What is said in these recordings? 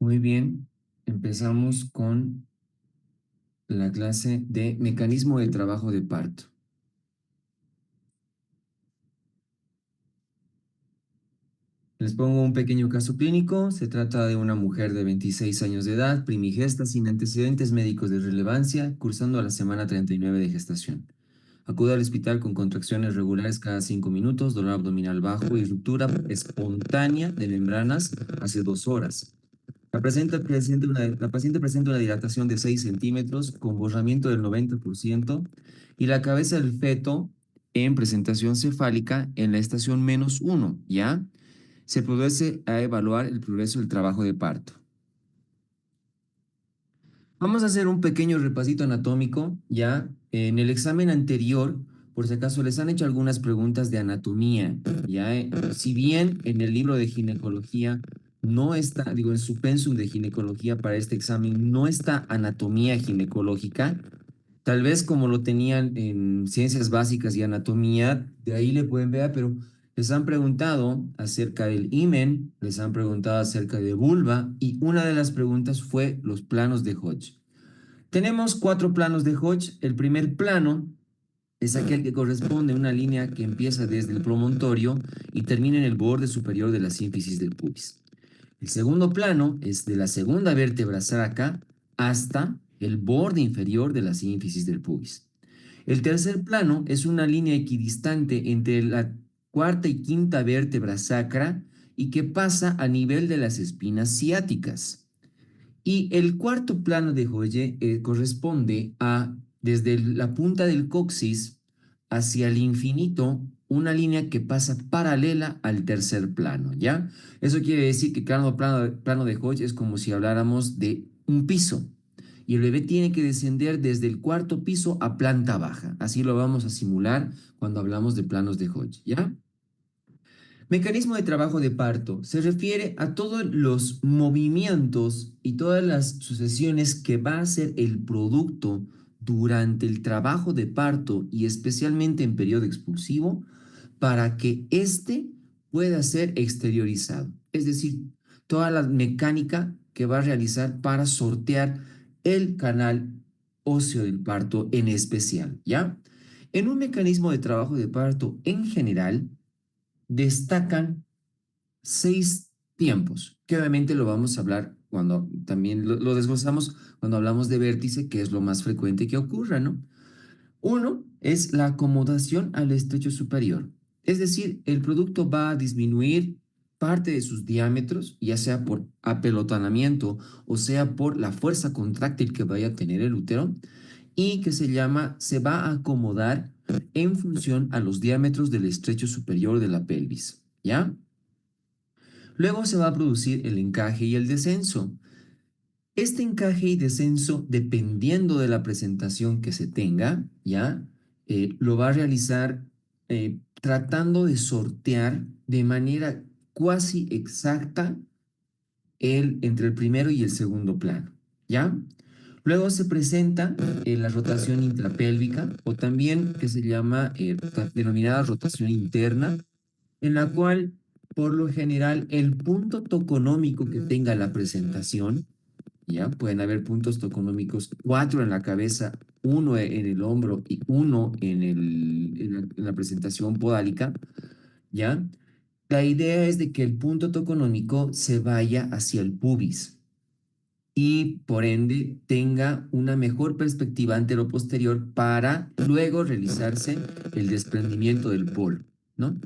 Muy bien, empezamos con la clase de mecanismo de trabajo de parto. Les pongo un pequeño caso clínico. Se trata de una mujer de 26 años de edad, primigesta, sin antecedentes médicos de relevancia, cursando a la semana 39 de gestación. Acude al hospital con contracciones regulares cada 5 minutos, dolor abdominal bajo y ruptura espontánea de membranas hace 2 horas. La paciente presenta una dilatación de 6 centímetros con borramiento del 90% y la cabeza del feto en presentación cefálica en la estación -1, ¿ya? Se produce a evaluar el progreso del trabajo de parto. Vamos a hacer un pequeño repasito anatómico, ¿ya? En el examen anterior, por si acaso, les han hecho algunas preguntas de anatomía, ¿ya? Si bien en el libro de ginecología no está, digo, en su pensum de ginecología para este examen no está anatomía ginecológica, tal vez como lo tenían en ciencias básicas y anatomía, de ahí le pueden ver, pero les han preguntado acerca del himen, les han preguntado acerca de vulva y una de las preguntas fue los planos de Hodge. Tenemos 4 planos de Hodge. El primer plano es aquel que corresponde a una línea que empieza desde el promontorio y termina en el borde superior de la sínfisis del pubis. El segundo plano es de la segunda vértebra sacra hasta el borde inferior de la sínfisis del pubis. El tercer plano es una línea equidistante entre la cuarta y quinta vértebra sacra y que pasa a nivel de las espinas ciáticas. Y el cuarto plano de Hoye corresponde a, desde la punta del coxis hacia el infinito, una línea que pasa paralela al tercer plano, ¿ya? Eso quiere decir que cada plano de Hoye es como si habláramos de un piso. Y el bebé tiene que descender desde el cuarto piso a planta baja. Así lo vamos a simular cuando hablamos de planos de Hodge, ¿ya? Mecanismo de trabajo de parto. Se refiere a todos los movimientos y todas las sucesiones que va a hacer el producto durante el trabajo de parto y especialmente en periodo expulsivo para que éste pueda ser exteriorizado. Es decir, toda la mecánica que va a realizar para sortear el canal óseo del parto en especial, ¿ya? En un mecanismo de trabajo de parto en general, destacan 6 tiempos, que obviamente lo vamos a hablar cuando también lo desglosamos cuando hablamos de vértice, que es lo más frecuente que ocurra, ¿no? Uno es la acomodación al estrecho superior, es decir, el producto va a disminuir parte de sus diámetros, ya sea por apelotonamiento o sea por la fuerza contráctil que vaya a tener el útero, y que se va a acomodar en función a los diámetros del estrecho superior de la pelvis, ¿ya? Luego se va a producir el encaje y el descenso. Este encaje y descenso, dependiendo de la presentación que se tenga, ¿ya? Lo va a realizar tratando de sortear de manera cuasi exacta entre el primero y el segundo plano, ¿ya? Luego se presenta la rotación intrapélvica o también que se llama denominada rotación interna, en la cual por lo general el punto toconómico que tenga la presentación, ya pueden haber puntos toconómicos, 4 en la cabeza, uno en el hombro y uno en la presentación podálica, ya. La idea es de que el punto toconómico se vaya hacia el pubis y por ende tenga una mejor perspectiva anteroposterior para luego realizarse el desprendimiento del polo, ¿no?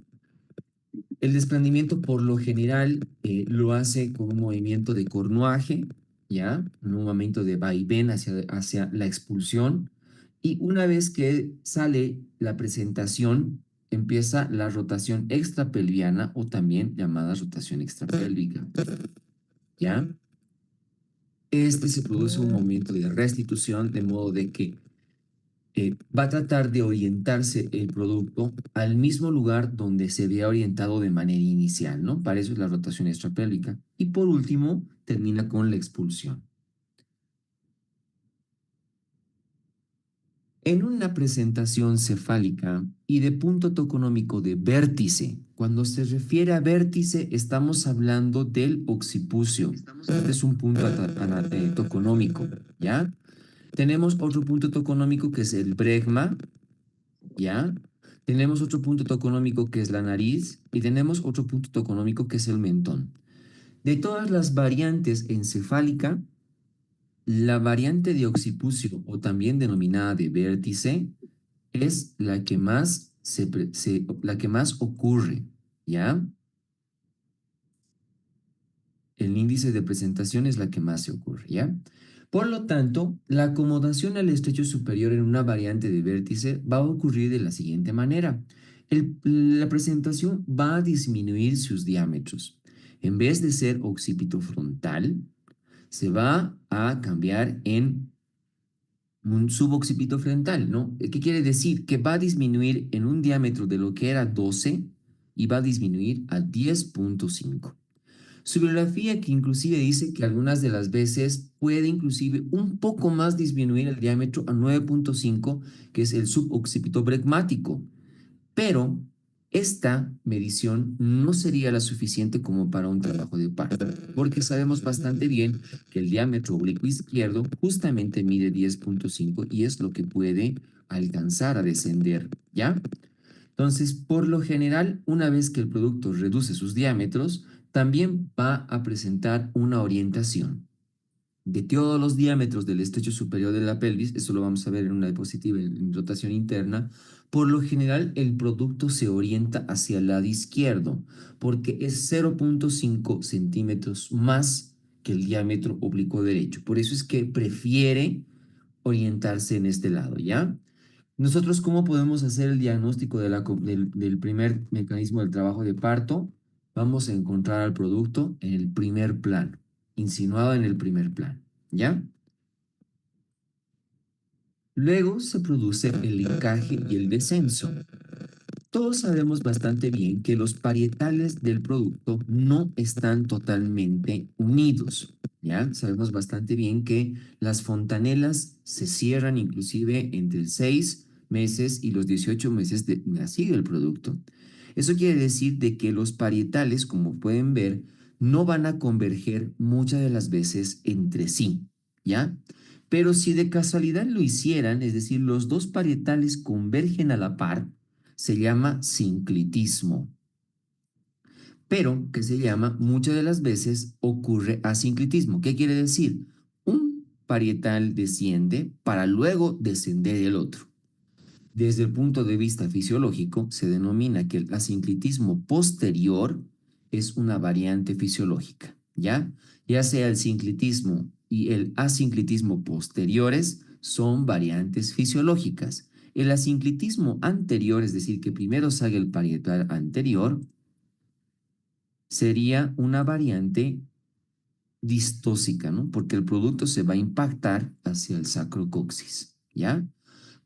El desprendimiento por lo general lo hace con un movimiento de cornuaje, ¿ya? Un movimiento de vaivén hacia la expulsión. Y una vez que sale la presentación, empieza la rotación extrapelviana o también llamada rotación extrapélvica, ¿ya? Este se produce un movimiento de restitución, de modo de que va a tratar de orientarse el producto al mismo lugar donde se había orientado de manera inicial, ¿no? Para eso es la rotación extrapélvica. Y por último, termina con la expulsión. En una presentación cefálica y de punto toconómico de vértice, cuando se refiere a vértice, estamos hablando del occipucio. Este es un punto toconómico, ¿ya? Tenemos otro punto toconómico que es el bregma, ¿ya? Tenemos otro punto toconómico que es la nariz y tenemos otro punto toconómico que es el mentón. De todas las variantes encefálica, la variante de occipucio o también denominada de vértice es la que más la que más ocurre, ¿ya? El índice de presentación es la que más se ocurre, ¿ya? Por lo tanto, la acomodación al estrecho superior en una variante de vértice va a ocurrir de la siguiente manera. La presentación va a disminuir sus diámetros. En vez de ser occipito frontal, se va a cambiar en un suboccipito frontal, ¿no? ¿Qué quiere decir? Que va a disminuir en un diámetro de lo que era 12 y va a disminuir a 10.5. Su bibliografía que inclusive dice que algunas de las veces puede inclusive un poco más disminuir el diámetro a 9.5, que es el suboccipito bregmático. Pero esta medición no sería la suficiente como para un trabajo de parto, porque sabemos bastante bien que el diámetro oblicuo izquierdo justamente mide 10.5 y es lo que puede alcanzar a descender, ¿ya? Entonces, por lo general, una vez que el producto reduce sus diámetros, también va a presentar una orientación de todos los diámetros del estrecho superior de la pelvis. Eso lo vamos a ver en una diapositiva en rotación interna. Por lo general, el producto se orienta hacia el lado izquierdo, porque es 0.5 centímetros más que el diámetro oblicuo derecho. Por eso es que prefiere orientarse en este lado, ¿ya? Nosotros, ¿cómo podemos hacer el diagnóstico de del primer mecanismo del trabajo de parto? Vamos a encontrar al producto en el primer plano, insinuado en el primer plano, ¿ya? Luego se produce el encaje y el descenso. Todos sabemos bastante bien que los parietales del producto no están totalmente unidos, ¿ya? Sabemos bastante bien que las fontanelas se cierran inclusive entre el 6 meses y los 18 meses de nacido el producto. Eso quiere decir de que los parietales, como pueden ver, no van a converger muchas de las veces entre sí, ¿ya? Pero si de casualidad lo hicieran, es decir, los dos parietales convergen a la par, se llama sinclitismo, pero que se llama muchas de las veces ocurre asinclitismo. ¿Qué quiere decir? Un parietal desciende para luego descender el otro. Desde el punto de vista fisiológico, se denomina que el asinclitismo posterior es una variante fisiológica, ¿ya? Ya sea el sinclitismo y el asinclitismo posteriores son variantes fisiológicas. El asinclitismo anterior, es decir, que primero salga el parietal anterior, sería una variante distósica, ¿no? Porque el producto se va a impactar hacia el sacrocoxis, ¿ya?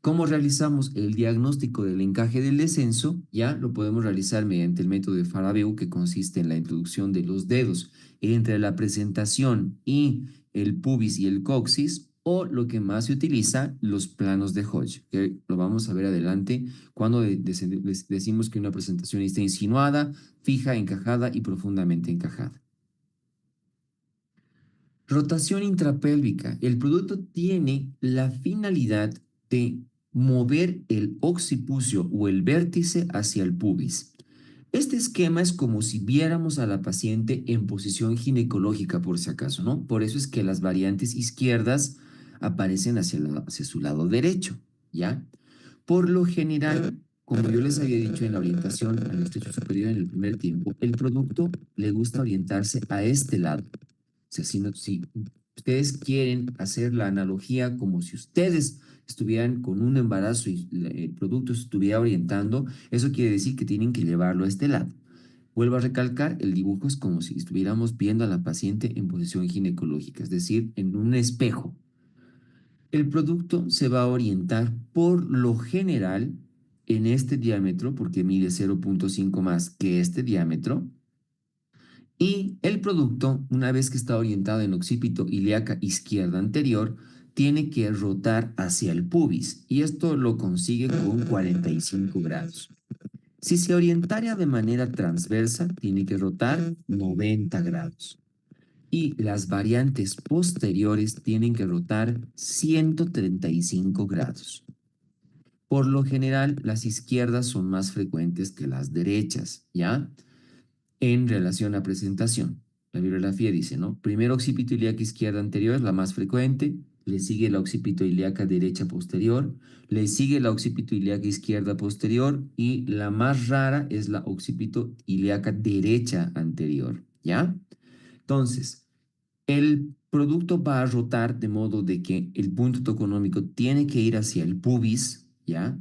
¿Cómo realizamos el diagnóstico del encaje del descenso? Ya lo podemos realizar mediante el método de Farabeu, que consiste en la introducción de los dedos entre la presentación y el pubis y el coxis, o lo que más se utiliza, los planos de Hodge, que lo vamos a ver adelante cuando decimos que una presentación está insinuada, fija, encajada y profundamente encajada. Rotación intrapélvica. El producto tiene la finalidad de mover el occipucio o el vértice hacia el pubis. Este esquema es como si viéramos a la paciente en posición ginecológica, por si acaso, ¿no? Por eso es que las variantes izquierdas aparecen hacia su lado derecho, ¿ya? Por lo general, como yo les había dicho en la orientación al estrecho superior en el primer tiempo, el producto le gusta orientarse a este lado. O sea, si ustedes quieren hacer la analogía como si ustedes estuvieran con un embarazo y el producto se estuviera orientando, eso quiere decir que tienen que llevarlo a este lado. Vuelvo a recalcar, el dibujo es como si estuviéramos viendo a la paciente en posición ginecológica, es decir, en un espejo. El producto se va a orientar por lo general en este diámetro, porque mide 0.5 más que este diámetro, y el producto, una vez que está orientado en occipito ilíaca izquierda anterior, tiene que rotar hacia el pubis y esto lo consigue con 45 grados. Si se orientara de manera transversa, tiene que rotar 90 grados. Y las variantes posteriores tienen que rotar 135 grados. Por lo general, las izquierdas son más frecuentes que las derechas, ¿ya? En relación a presentación. La bibliografía dice, ¿no? Primero occipito ilíaca izquierda anterior es la más frecuente, le sigue la occipito ilíaca derecha posterior, le sigue la occipito ilíaca izquierda posterior y la más rara es la occipito ilíaca derecha anterior, ¿ya? Entonces, el producto va a rotar de modo de que el punto toconómico tiene que ir hacia el pubis, ¿ya?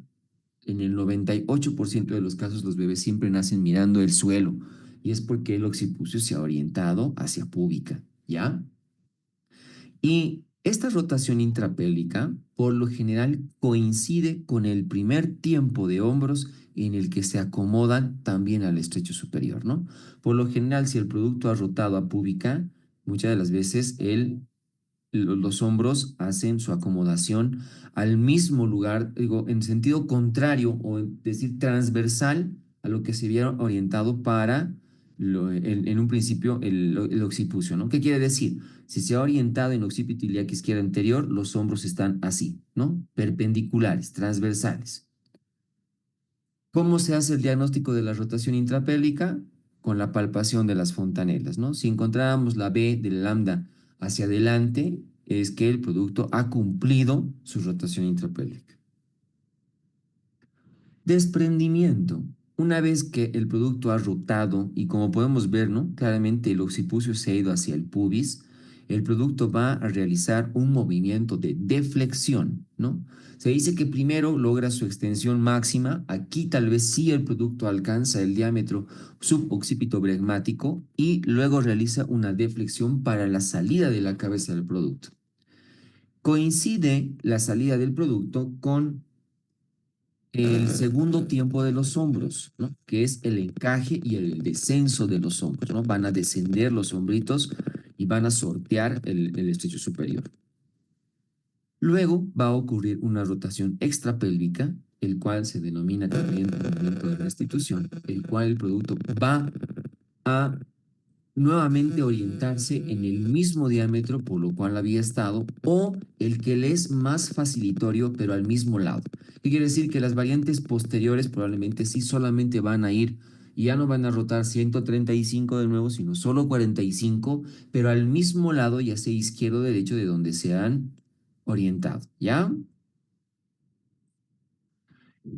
En el 98% de los casos los bebés siempre nacen mirando el suelo y es porque el occipucio se ha orientado hacia púbica, ¿ya? Y esta rotación intrapélvica por lo general coincide con el primer tiempo de hombros en el que se acomodan también al estrecho superior, ¿no? Por lo general, si el producto ha rotado a púbica, muchas de las veces los hombros hacen su acomodación al mismo lugar, digo, en sentido contrario o es decir, transversal a lo que se había orientado para en un principio el occipucio, ¿no? ¿Qué quiere decir? Si se ha orientado en occipito ilíaco izquierda anterior, los hombros están así, ¿no? Perpendiculares, transversales. ¿Cómo se hace el diagnóstico de la rotación intrapélvica? Con la palpación de las fontanelas, ¿no? Si encontráramos la B del lambda hacia adelante, es que el producto ha cumplido su rotación intrapélvica. Desprendimiento. Una vez que el producto ha rotado y como podemos ver, ¿no? Claramente el occipucio se ha ido hacia el pubis, el producto va a realizar un movimiento de deflexión, ¿no? Se dice que primero logra su extensión máxima, aquí tal vez sí el producto alcanza el diámetro suboccipito bregmático y luego realiza una deflexión para la salida de la cabeza del producto. Coincide la salida del producto con el segundo tiempo de los hombros, ¿no? Que es el encaje y el descenso de los hombros, ¿no? Van a descender los hombritos y van a sortear el estrecho superior. Luego va a ocurrir una rotación extrapélvica, el cual se denomina también movimiento de restitución, el cual el producto va a nuevamente orientarse en el mismo diámetro por lo cual había estado o el que le es más facilitorio pero al mismo lado. ¿Qué quiere decir? Que las variantes posteriores probablemente sí solamente van a ir y ya no van a rotar 135 de nuevo, sino solo 45, pero al mismo lado, ya sea izquierdo o derecho, de donde se han orientado, ¿ya?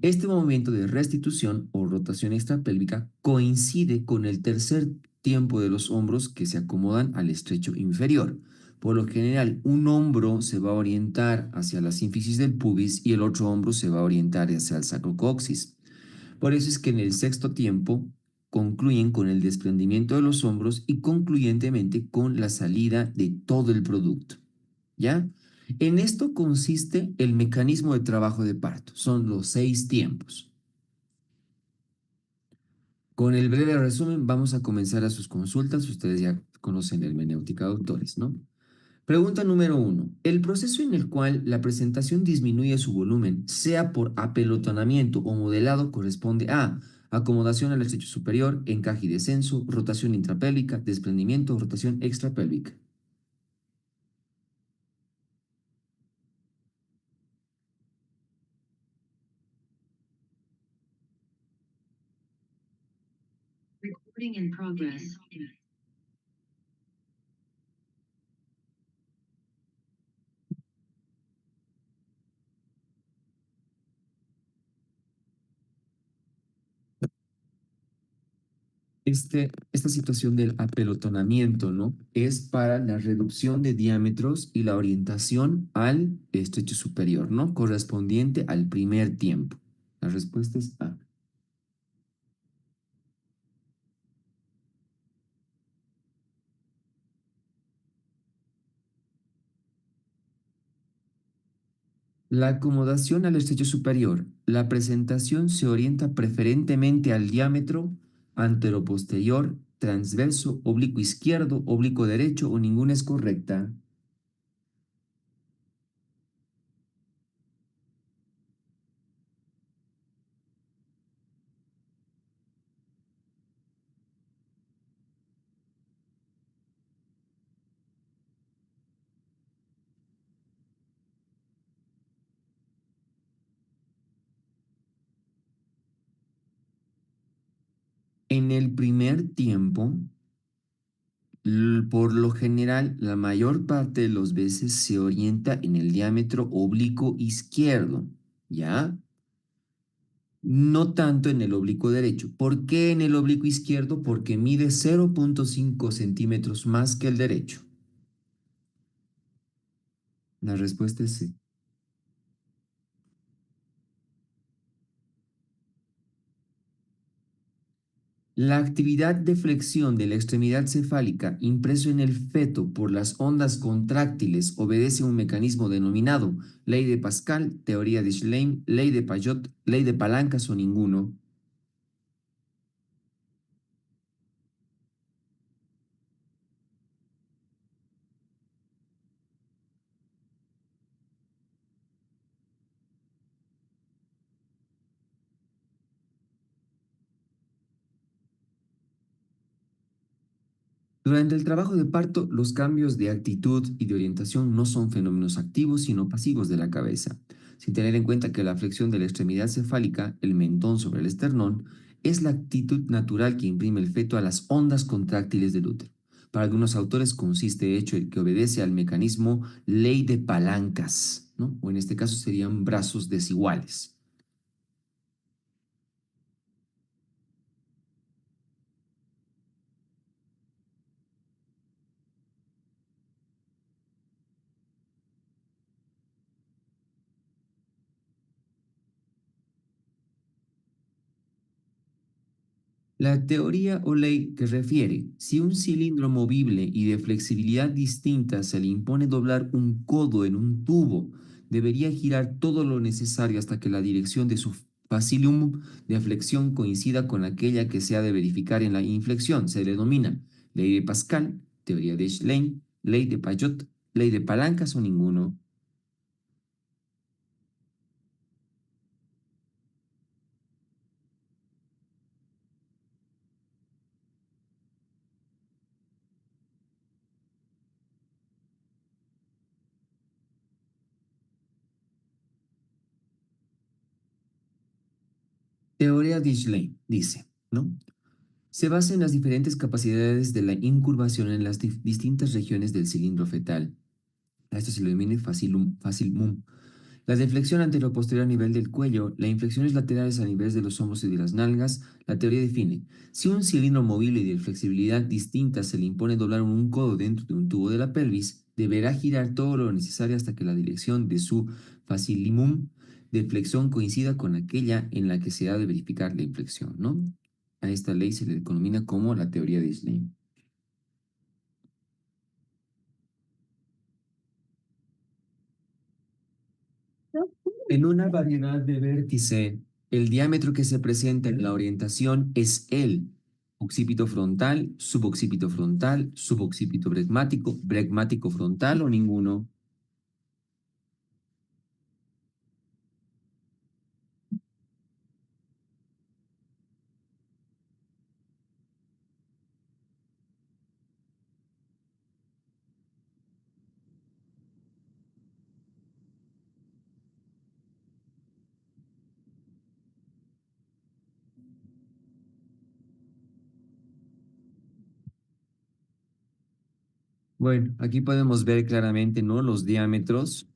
Este movimiento de restitución o rotación extrapélvica coincide con el tercer tiempo de los hombros que se acomodan al estrecho inferior. Por lo general, un hombro se va a orientar hacia la sínfisis del pubis y el otro hombro se va a orientar hacia el sacrocoxis. Por eso es que en el sexto tiempo concluyen con el desprendimiento de los hombros y concluyentemente con la salida de todo el producto. ¿Ya? En esto consiste el mecanismo de trabajo de parto. Son los 6 tiempos. Con el breve resumen vamos a comenzar a sus consultas. Ustedes ya conocen la hermenéutica de autores, ¿no? Pregunta número 1. El proceso en el cual la presentación disminuye su volumen, sea por apelotonamiento o modelado, corresponde a acomodación al estrecho superior, encaje y descenso, rotación intrapélvica, desprendimiento o rotación extrapélvica. Recording in progress. Esta situación del apelotonamiento, ¿no? Es para la reducción de diámetros y la orientación al estrecho superior, ¿no? Correspondiente al primer tiempo. La respuesta es A. La acomodación al estrecho superior. La presentación se orienta preferentemente al diámetro anteroposterior, transverso, oblicuo izquierdo, oblicuo derecho o ninguna es correcta. En el primer tiempo, por lo general, la mayor parte de las veces se orienta en el diámetro oblicuo izquierdo, ¿ya? No tanto en el oblicuo derecho. ¿Por qué en el oblicuo izquierdo? Porque mide 0,5 centímetros más que el derecho. La respuesta es sí. La actividad de flexión de la extremidad cefálica impreso en el feto por las ondas contráctiles obedece a un mecanismo denominado ley de Pascal, teoría de Schlein, ley de Payot, ley de palancas o ninguno. Durante el trabajo de parto, los cambios de actitud y de orientación no son fenómenos activos, sino pasivos de la cabeza, sin tener en cuenta que la flexión de la extremidad cefálica, el mentón sobre el esternón, es la actitud natural que imprime el feto a las ondas contráctiles del útero. Para algunos autores consiste de hecho en que obedece al mecanismo ley de palancas, ¿no? O en este caso serían brazos desiguales. La teoría o ley que refiere, si un cilindro movible y de flexibilidad distinta se le impone doblar un codo en un tubo, debería girar todo lo necesario hasta que la dirección de su facilum de flexión coincida con aquella que se ha de verificar en la inflexión. Se le denomina ley de Pascal, teoría de Schlein, ley de Payot, ley de palancas o ninguno. Teoría de Schlein dice, ¿no? Se basa en las diferentes capacidades de la incurvación en las distintas regiones del cilindro fetal. A esto se le denomina facilum. La deflexión anteroposterior a nivel del cuello, las inflexiones laterales a nivel de los hombros y de las nalgas. La teoría define, si un cilindro movible y de flexibilidad distinta se le impone doblar un codo dentro de un tubo de la pelvis, deberá girar todo lo necesario hasta que la dirección de su facilimum de flexión coincida con aquella en la que se ha de verificar la inflexión, ¿no? A esta ley se le denomina como la teoría de Schlein. En una variedad de vértice, el diámetro que se presenta en la orientación es el occipito frontal, suboccipito bregmático, bregmático frontal o ninguno. Bueno, aquí podemos ver claramente, ¿no? Los diámetros.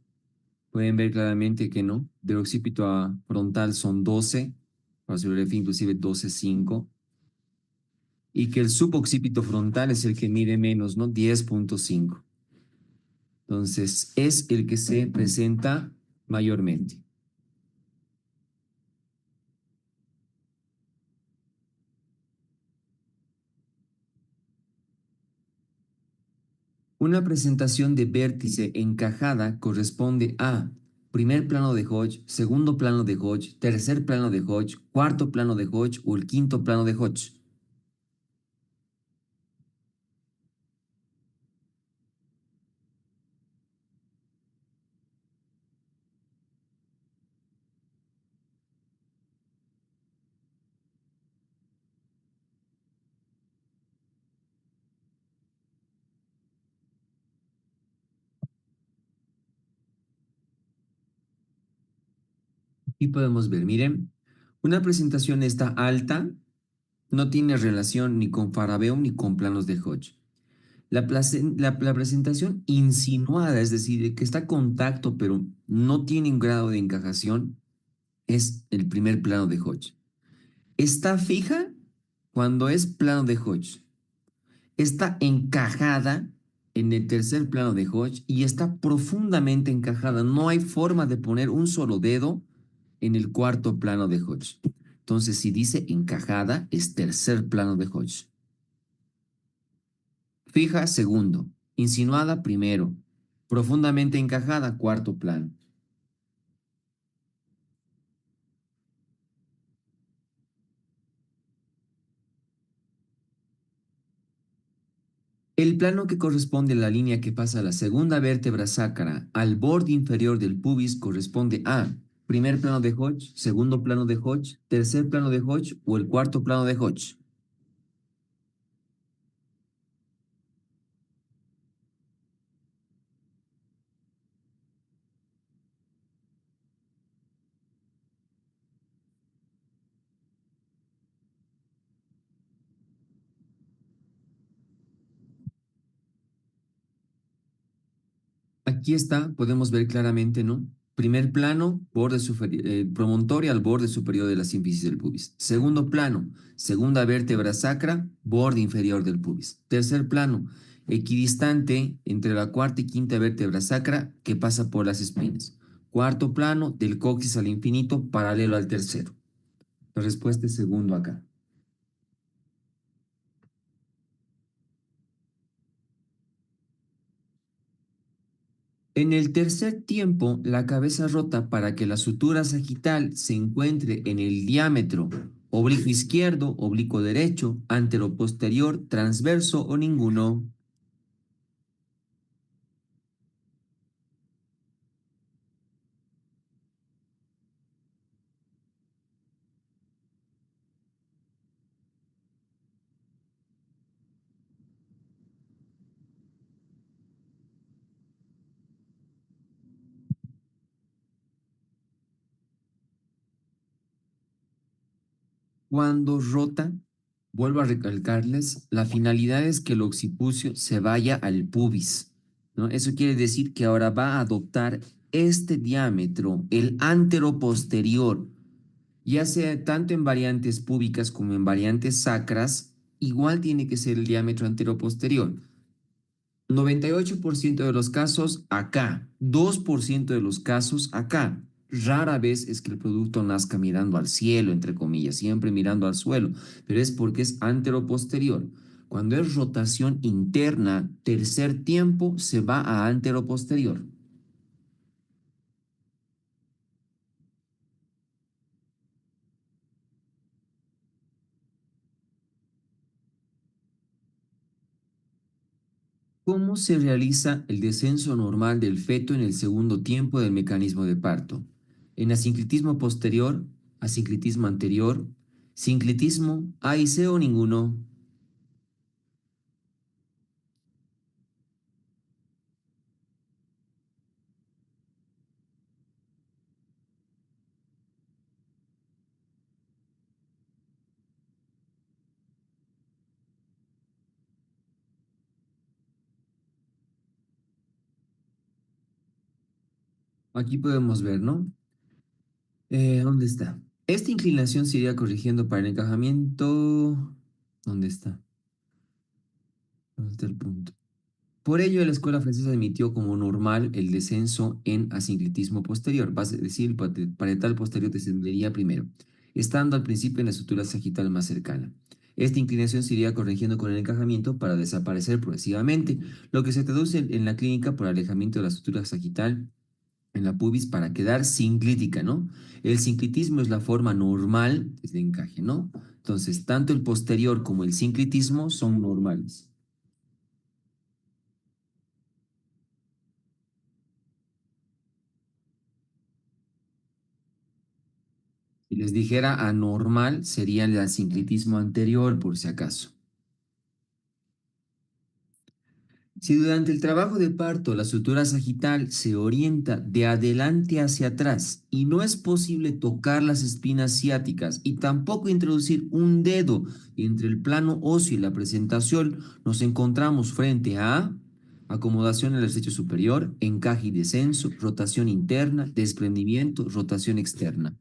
Pueden ver claramente que no. Del occipito a frontal son 12, para su fin inclusive 12,5. Y que el suboccipito frontal es el que mide menos, ¿no? 10,5. Entonces, es el que se presenta mayormente. Una presentación de vértice encajada corresponde a primer plano de Hodge, segundo plano de Hodge, tercer plano de Hodge, cuarto plano de Hodge o el quinto plano de Hodge. Aquí podemos ver, miren, una presentación está alta, no tiene relación ni con Farabeum ni con planos de Hodge. La presentación insinuada, es decir, de que está a contacto pero no tiene un grado de encajación, es el primer plano de Hodge. Está fija cuando es plano de Hodge. Está encajada en el tercer plano de Hodge y está profundamente encajada. No hay forma de poner un solo dedo en el cuarto plano de Hodge. Entonces, si dice encajada, es tercer plano de Hodge. Fija, segundo. Insinuada, primero. Profundamente encajada, cuarto plano. El plano que corresponde a la línea que pasa a la segunda vértebra sacra al borde inferior del pubis corresponde a primer plano de Hodge, segundo plano de Hodge, tercer plano de Hodge o el cuarto plano de Hodge. Aquí está, podemos ver claramente, ¿no? Primer plano, promontorio al borde superior de la sínfisis del pubis. Segundo plano, segunda vértebra sacra, borde inferior del pubis. Tercer plano, equidistante entre la cuarta y quinta vértebra sacra que pasa por las espinas. Cuarto plano, del coxis al infinito, paralelo al tercero. La respuesta es segundo acá. En el tercer tiempo, la cabeza rota para que la sutura sagital se encuentre en el diámetro oblicuo izquierdo, oblicuo derecho, anteroposterior, transverso o ninguno. Cuando rota, vuelvo a recalcarles, la finalidad es que el occipucio se vaya al pubis, ¿no? Eso quiere decir que ahora va a adoptar este diámetro, el anteroposterior, ya sea tanto en variantes púbicas como en variantes sacras, igual tiene que ser el diámetro anteroposterior. 98% de los casos acá, 2% de los casos acá. Rara vez es que el producto nazca mirando al cielo, entre comillas, siempre mirando al suelo, pero es porque es anteroposterior. Cuando es rotación interna, tercer tiempo se va a anteroposterior. ¿Cómo se realiza el descenso normal del feto en el segundo tiempo del mecanismo de parto? En asinclitismo posterior, asinclitismo anterior, sinclitismo, A y C o ninguno. Aquí podemos ver, ¿no? ¿Dónde está? Esta inclinación se iría corrigiendo para el encajamiento. ¿Dónde está? ¿Dónde está el punto? Por ello, la escuela francesa admitió como normal el descenso en asinclitismo posterior, es decir, el parietal posterior descendería primero, estando al principio en la estructura sagital más cercana. Esta inclinación se iría corrigiendo con el encajamiento para desaparecer progresivamente, lo que se traduce en la clínica por alejamiento de la estructura sagital en la pubis para quedar sinclítica, ¿no? El sinclitismo es la forma normal de encaje, ¿no? Entonces, tanto el posterior como el sinclitismo son normales. Si les dijera anormal, sería el sinclitismo anterior, por si acaso. Si durante el trabajo de parto la sutura sagital se orienta de adelante hacia atrás y no es posible tocar las espinas ciáticas y tampoco introducir un dedo entre el plano óseo y la presentación, nos encontramos frente a acomodación en el estrecho superior, encaje y descenso, rotación interna, desprendimiento, rotación externa.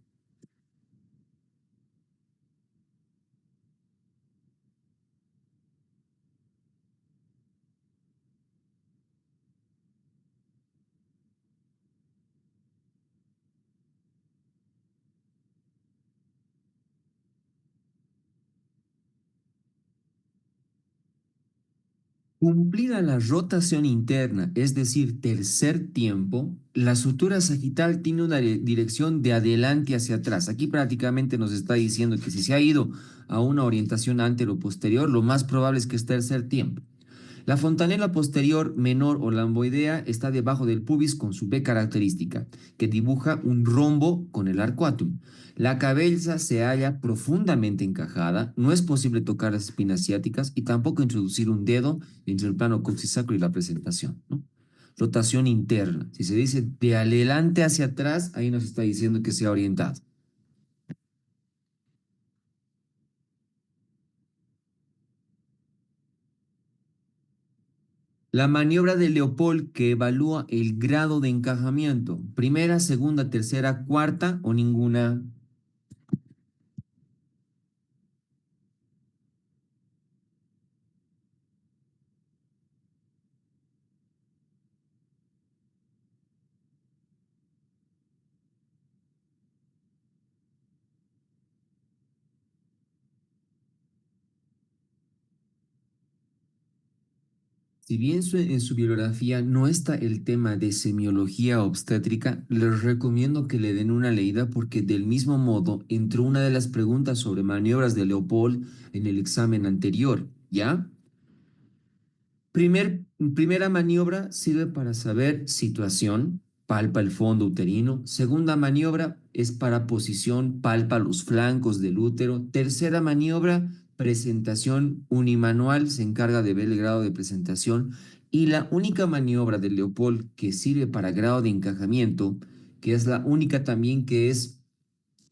Cumplida la rotación interna, es decir, tercer tiempo, la sutura sagital tiene una dirección de adelante hacia atrás. Aquí prácticamente nos está diciendo que si se ha ido a una orientación antero-posterior, lo más probable es que es tercer tiempo. La fontanela posterior menor o lamboidea está debajo del pubis con su B característica, que dibuja un rombo con el arcuatum. La cabeza se halla profundamente encajada, no es posible tocar las espinas ciáticas y tampoco introducir un dedo entre el plano coxisacro y la presentación, ¿no? Rotación interna. Si se dice de adelante hacia atrás, ahí nos está diciendo que se ha orientado. La maniobra de Leopold que evalúa el grado de encajamiento. Primera, segunda, tercera, cuarta o ninguna. Si bien en su bibliografía no está el tema de semiología obstétrica, les recomiendo que le den una leída porque del mismo modo entró una de las preguntas sobre maniobras de Leopold en el examen anterior, ¿ya? Primera maniobra sirve para saber situación, palpa el fondo uterino. Segunda maniobra es para posición, palpa los flancos del útero. Tercera maniobra, presentación unimanual, se encarga de ver el grado de presentación. Y la única maniobra de Leopold que sirve para grado de encajamiento, que es la única también que es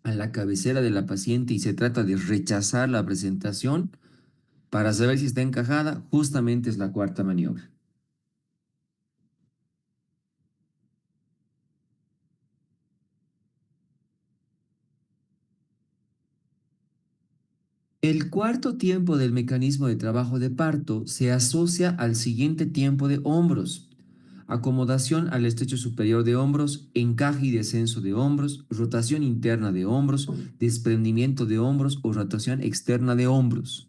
a la cabecera de la paciente y se trata de rechazar la presentación para saber si está encajada, justamente es la cuarta maniobra. El cuarto tiempo del mecanismo de trabajo de parto se asocia al siguiente tiempo de hombros. Acomodación al estrecho superior de hombros, encaje y descenso de hombros, rotación interna de hombros, desprendimiento de hombros o rotación externa de hombros.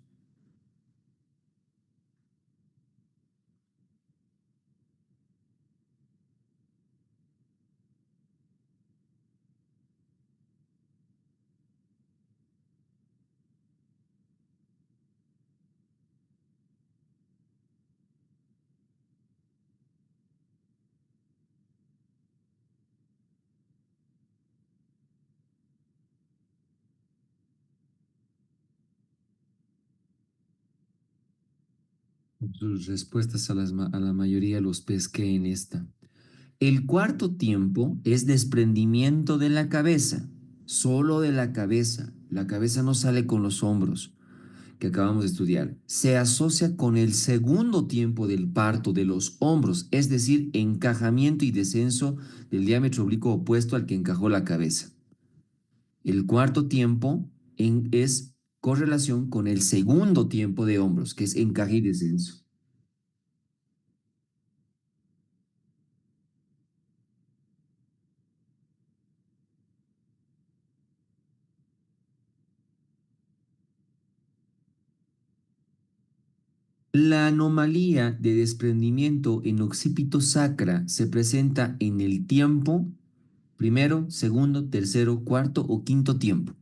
Sus respuestas a la mayoría los pesqué en esta. El cuarto tiempo es desprendimiento de la cabeza, solo de la cabeza. La cabeza no sale con los hombros que acabamos de estudiar. Se asocia con el segundo tiempo del parto de los hombros, es decir, encajamiento y descenso del diámetro oblicuo opuesto al que encajó la cabeza. El cuarto tiempo es correlación con el segundo tiempo de hombros, que es encaje y descenso. La anomalía de desprendimiento en occipito sacra se presenta en el tiempo primero, segundo, tercero, cuarto o quinto tiempo.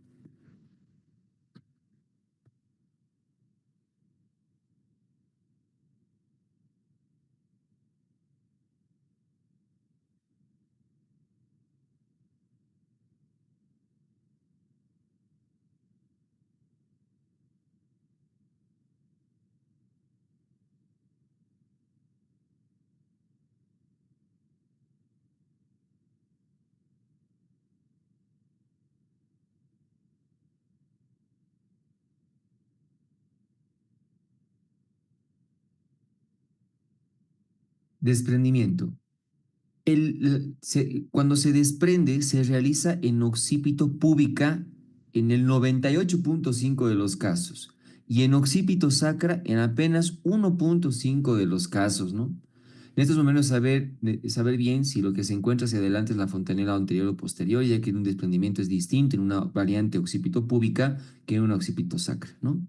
Desprendimiento. Cuando se desprende, se realiza en occipito púbica en el 98.5 de los casos y en occipito sacra en apenas 1.5 de los casos, ¿no? En estos momentos saber bien si lo que se encuentra hacia adelante es la fontanela anterior o posterior, ya que un desprendimiento es distinto en una variante occipito púbica que en una occipito sacra, ¿no?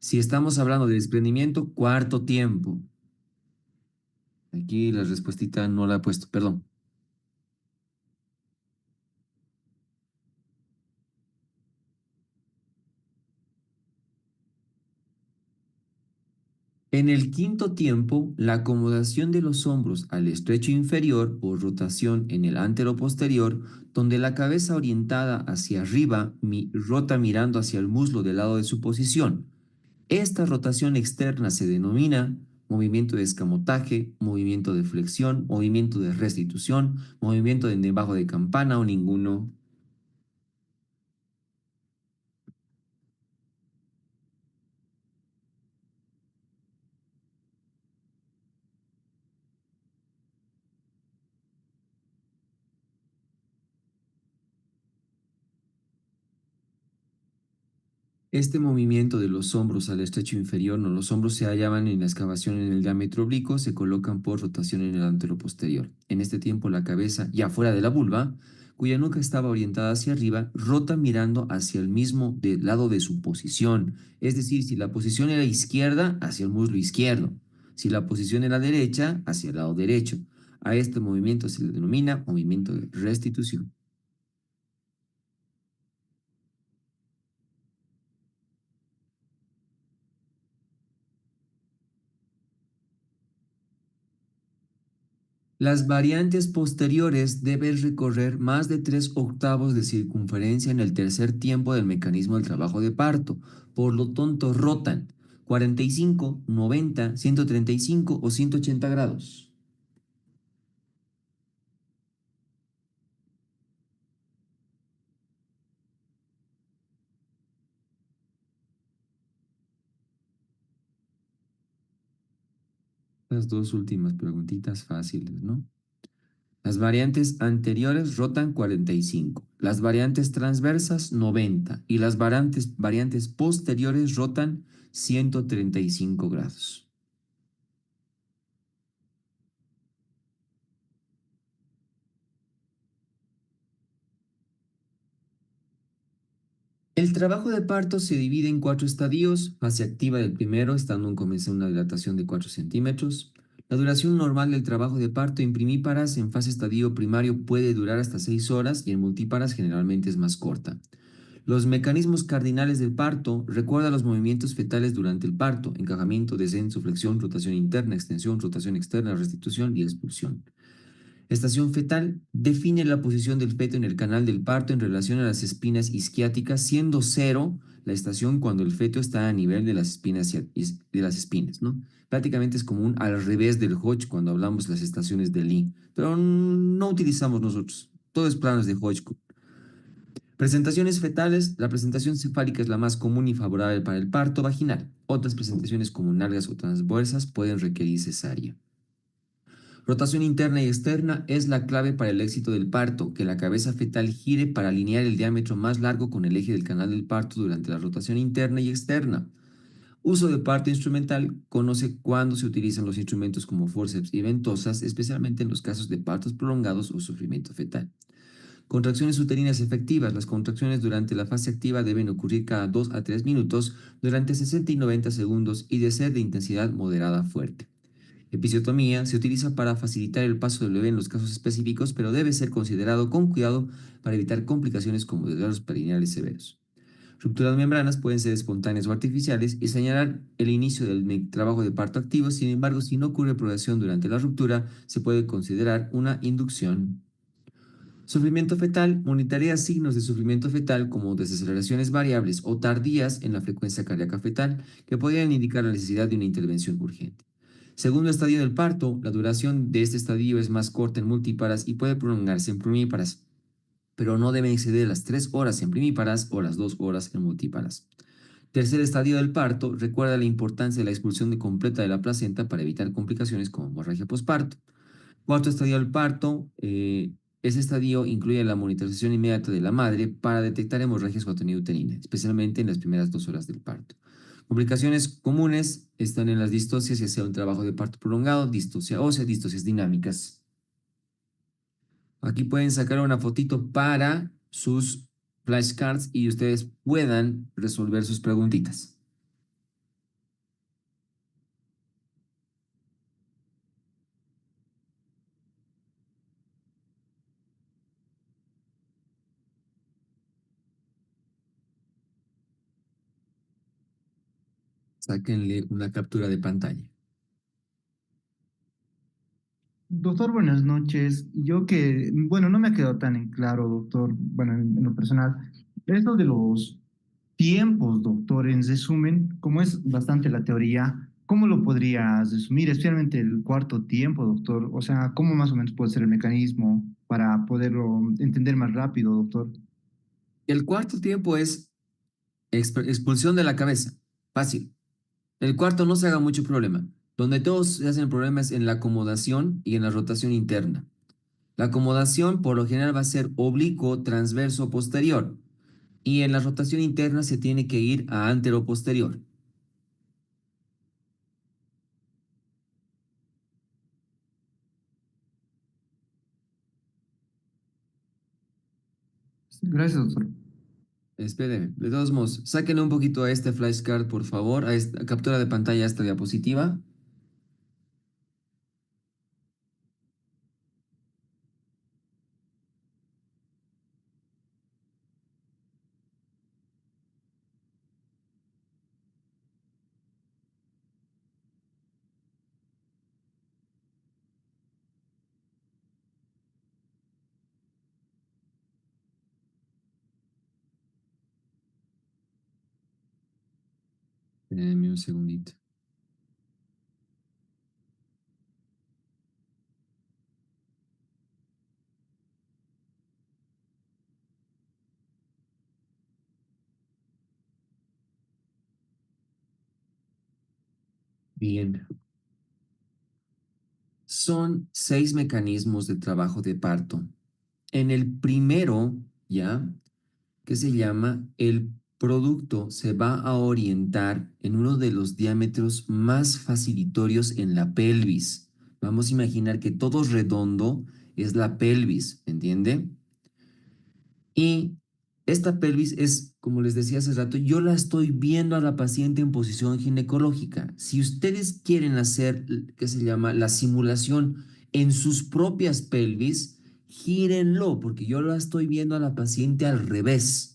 Si estamos hablando de desprendimiento, cuarto tiempo. Aquí la respuestita no la he puesto, perdón. En el quinto tiempo, la acomodación de los hombros al estrecho inferior o rotación en el antero posterior, donde la cabeza orientada hacia arriba rota mirando hacia el muslo del lado de su posición. Esta rotación externa se denomina movimiento de escamotaje, movimiento de flexión, movimiento de restitución, movimiento de debajo de campana o ninguno. Este movimiento de los hombros al estrecho inferior, no, los hombros se hallaban en la excavación en el diámetro oblicuo, se colocan por rotación en el antero posterior. En este tiempo la cabeza, ya fuera de la vulva, cuya nuca estaba orientada hacia arriba, rota mirando hacia el mismo del lado de su posición. Es decir, si la posición era izquierda, hacia el muslo izquierdo. Si la posición era derecha, hacia el lado derecho. A este movimiento se le denomina movimiento de restitución. Las variantes posteriores deben recorrer más de 3/8 de circunferencia en el tercer tiempo del mecanismo del trabajo de parto. Por lo tanto, rotan 45, 90, 135 o 180 grados. Las dos últimas preguntitas fáciles, ¿no? Las variantes anteriores rotan 45, las variantes transversas 90 y las variantes posteriores rotan 135 grados. El trabajo de parto se divide en 4 estadios. Fase activa del primero, estando en comienzo una dilatación de 4 centímetros. La duración normal del trabajo de parto en primíparas en fase estadio primario puede durar hasta 6 horas y en multíparas generalmente es más corta. Los mecanismos cardinales del parto recuerda los movimientos fetales durante el parto: encajamiento, descenso, flexión, rotación interna, extensión, rotación externa, restitución y expulsión. Estación fetal define la posición del feto en el canal del parto en relación a las espinas isquiáticas, siendo cero la estación cuando el feto está a nivel de las espinas, ¿no? Prácticamente es como un al revés del Hodge cuando hablamos de las estaciones de Lee, pero no utilizamos nosotros. Todo es planos de Hodge. Presentaciones fetales. La presentación cefálica es la más común y favorable para el parto vaginal. Otras presentaciones como nalgas o transversas pueden requerir cesárea. Rotación interna y externa es la clave para el éxito del parto, que la cabeza fetal gire para alinear el diámetro más largo con el eje del canal del parto durante la rotación interna y externa. Uso de parto instrumental. Conoce cuándo se utilizan los instrumentos como forceps y ventosas, especialmente en los casos de partos prolongados o sufrimiento fetal. Contracciones uterinas efectivas. Las contracciones durante la fase activa deben ocurrir cada 2 a 3 minutos durante 60 y 90 segundos y de ser de intensidad moderada a fuerte. Episiotomía se utiliza para facilitar el paso del bebé en los casos específicos, pero debe ser considerado con cuidado para evitar complicaciones como desgarros perineales severos. Rupturas de membranas pueden ser espontáneas o artificiales y señalar el inicio del trabajo de parto activo. Sin embargo, si no ocurre progresión durante la ruptura, se puede considerar una inducción. Sufrimiento fetal monitorea signos de sufrimiento fetal como desaceleraciones variables o tardías en la frecuencia cardíaca fetal que podrían indicar la necesidad de una intervención urgente. Segundo estadio del parto, la duración de este estadio es más corta en multíparas y puede prolongarse en primíparas, pero no debe exceder las 3 horas en primíparas o las 2 horas en multíparas. Tercer estadio del parto, recuerda la importancia de la expulsión completa de la placenta para evitar complicaciones como hemorragia posparto. Cuarto estadio del parto, ese estadio incluye la monitorización inmediata de la madre para detectar hemorragias uterina, especialmente en las primeras 2 horas del parto. Complicaciones comunes están en las distocias, ya sea un trabajo de parto prolongado, distocia ósea, distocias dinámicas. Aquí pueden sacar una fotito para sus flashcards y ustedes puedan resolver sus preguntitas. Sáquenle una captura de pantalla. Doctor, buenas noches. Yo que, bueno, no me ha quedado tan en claro, doctor, bueno, en lo personal, esto de los tiempos, doctor, en resumen, como es bastante la teoría, ¿cómo lo podrías resumir, especialmente el cuarto tiempo, doctor? O sea, ¿cómo más o menos puede ser el mecanismo para poderlo entender más rápido, doctor? El cuarto tiempo es expulsión de la cabeza. Fácil. El cuarto no se haga mucho problema. Donde todos se hacen problemas en la acomodación y en la rotación interna. La acomodación por lo general va a ser oblicuo, transverso, posterior. Y en la rotación interna se tiene que ir a antero-posterior. Gracias, doctor. Espéreme. De todos modos, sáquenle un poquito a este flashcard, por favor, a esta captura de pantalla, a esta diapositiva. Espérenme un segundito. Bien. Son 6 mecanismos de trabajo de parto. En el primero, ¿ya? Que se llama el producto se va a orientar en uno de los diámetros más facilitorios en la pelvis. Vamos a imaginar que todo redondo es la pelvis, ¿entiende? Y esta pelvis es, como les decía hace rato, yo la estoy viendo a la paciente en posición ginecológica. Si ustedes quieren hacer, ¿qué se llama? La simulación en sus propias pelvis, gírenlo, porque yo la estoy viendo a la paciente al revés.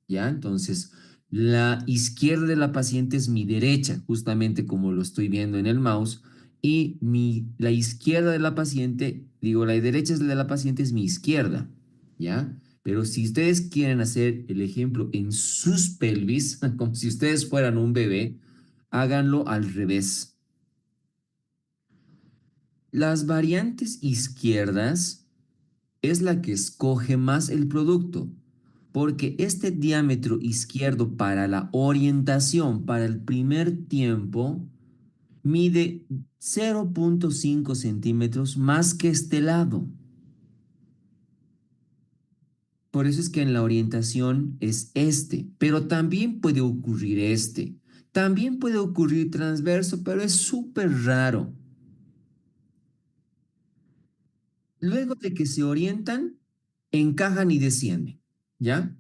¿Ya? Entonces, la izquierda de la paciente es mi derecha, justamente como lo estoy viendo en el mouse, y la izquierda de la paciente, digo, la derecha de la paciente es mi izquierda. ¿Ya? Pero si ustedes quieren hacer el ejemplo en sus pelvis, como si ustedes fueran un bebé, háganlo al revés. Las variantes izquierdas es la que escoge más el producto, porque este diámetro izquierdo para la orientación, para el primer tiempo, mide 0,5 centímetros más que este lado. Por eso es que en la orientación es este, pero también puede ocurrir este. También puede ocurrir transverso, pero es súper raro. Luego de que se orientan, encajan y descienden, ¿ya?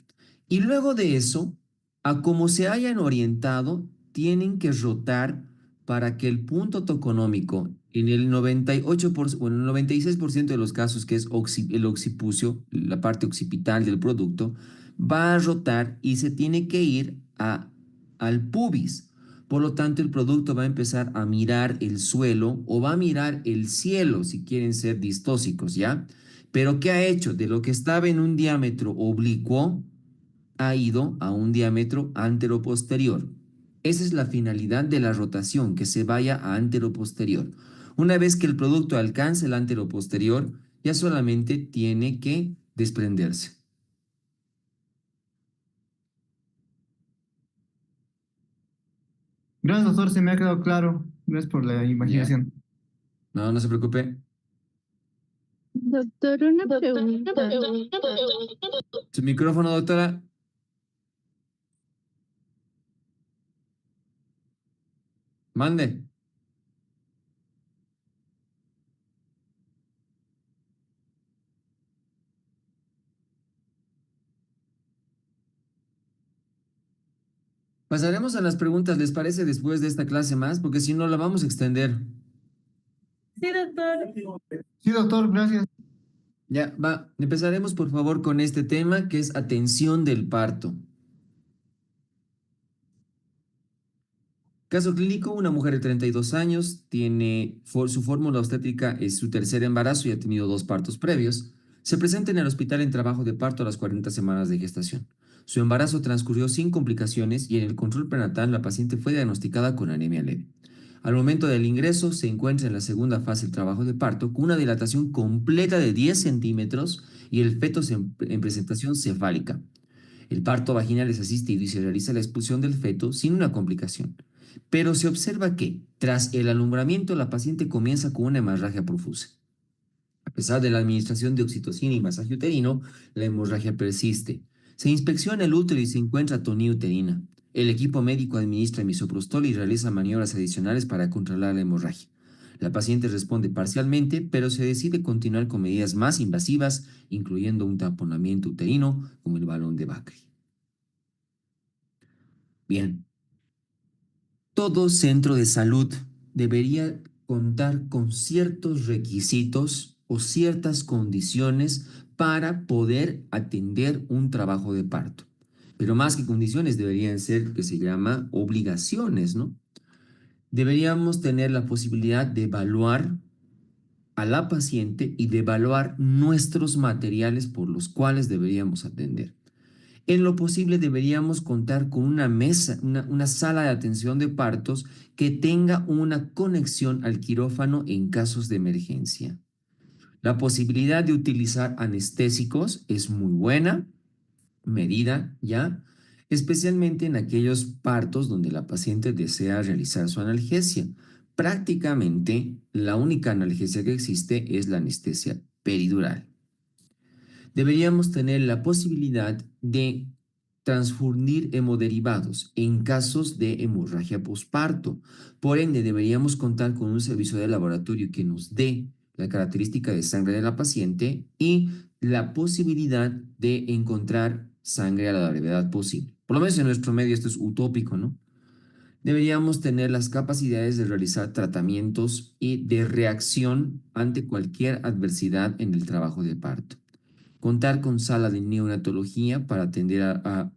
Y luego de eso, a como se hayan orientado, tienen que rotar para que el punto toconómico, en el 98%, bueno, el 96% de los casos, que es el occipucio, la parte occipital del producto, va a rotar y se tiene que ir al pubis. Por lo tanto, el producto va a empezar a mirar el suelo o va a mirar el cielo si quieren ser distóxicos, ¿ya? Pero ¿qué ha hecho? De lo que estaba en un diámetro oblicuo, ha ido a un diámetro anteroposterior. Esa es la finalidad de la rotación, que se vaya a anteroposterior. Una vez que el producto alcance el anteroposterior, ya solamente tiene que desprenderse. Gracias, doctor, se me ha quedado claro. Gracias por la Ya. imaginación. No, no se preocupe. Doctor, una pregunta. Su micrófono, doctora. Mande. Pasaremos a las preguntas, ¿les parece? Después de esta clase más, porque si no la vamos a extender. Sí, doctor. Sí, doctor, gracias. Ya, va. Empezaremos, por favor, con este tema que es atención del parto. Caso clínico, una mujer de 32 años, su fórmula obstétrica es su tercer embarazo y ha tenido dos partos previos. Se presenta en el hospital en trabajo de parto a las 40 semanas de gestación. Su embarazo transcurrió sin complicaciones y en el control prenatal la paciente fue diagnosticada con anemia leve. Al momento del ingreso se encuentra en la segunda fase del trabajo de parto con una dilatación completa de 10 centímetros y el feto en presentación cefálica. El parto vaginal es asistido y se realiza la expulsión del feto sin una complicación. Pero se observa que, tras el alumbramiento, la paciente comienza con una hemorragia profusa. A pesar de la administración de oxitocina y masaje uterino, la hemorragia persiste. Se inspecciona el útero y se encuentra tonía uterina. El equipo médico administra misoprostol y realiza maniobras adicionales para controlar la hemorragia. La paciente responde parcialmente, pero se decide continuar con medidas más invasivas, incluyendo un taponamiento uterino como el balón de Bakri. Bien, todo centro de salud debería contar con ciertos requisitos o ciertas condiciones para poder atender un trabajo de parto. Pero más que condiciones deberían ser lo que se llama obligaciones, ¿no? Deberíamos tener la posibilidad de evaluar a la paciente y de evaluar nuestros materiales por los cuales deberíamos atender. En lo posible deberíamos contar con una mesa, una sala de atención de partos que tenga una conexión al quirófano en casos de emergencia. La posibilidad de utilizar anestésicos es muy buena medida, ¿ya? Especialmente en aquellos partos donde la paciente desea realizar su analgesia. Prácticamente la única analgesia que existe es la anestesia peridural. Deberíamos tener la posibilidad de transfundir hemoderivados en casos de hemorragia posparto. Por ende, deberíamos contar con un servicio de laboratorio que nos dé la característica de sangre de la paciente y la posibilidad de encontrar sangre a la brevedad posible. Por lo menos en nuestro medio esto es utópico, ¿no? Deberíamos tener las capacidades de realizar tratamientos y de reacción ante cualquier adversidad en el trabajo de parto. Contar con sala de neonatología para atender a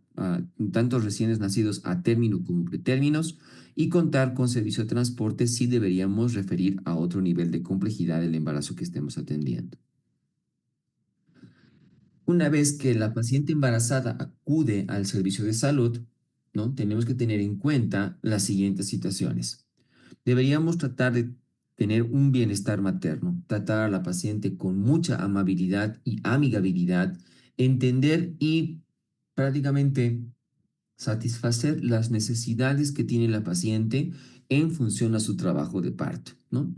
tanto recién nacidos a término como pretérminos y contar con servicio de transporte si deberíamos referir a otro nivel de complejidad del embarazo que estemos atendiendo. Una vez que la paciente embarazada acude al servicio de salud, ¿no? Tenemos que tener en cuenta las siguientes situaciones. Deberíamos tratar de tener un bienestar materno, tratar a la paciente con mucha amabilidad y amigabilidad, entender y prácticamente satisfacer las necesidades que tiene la paciente en función a su trabajo de parto, ¿no?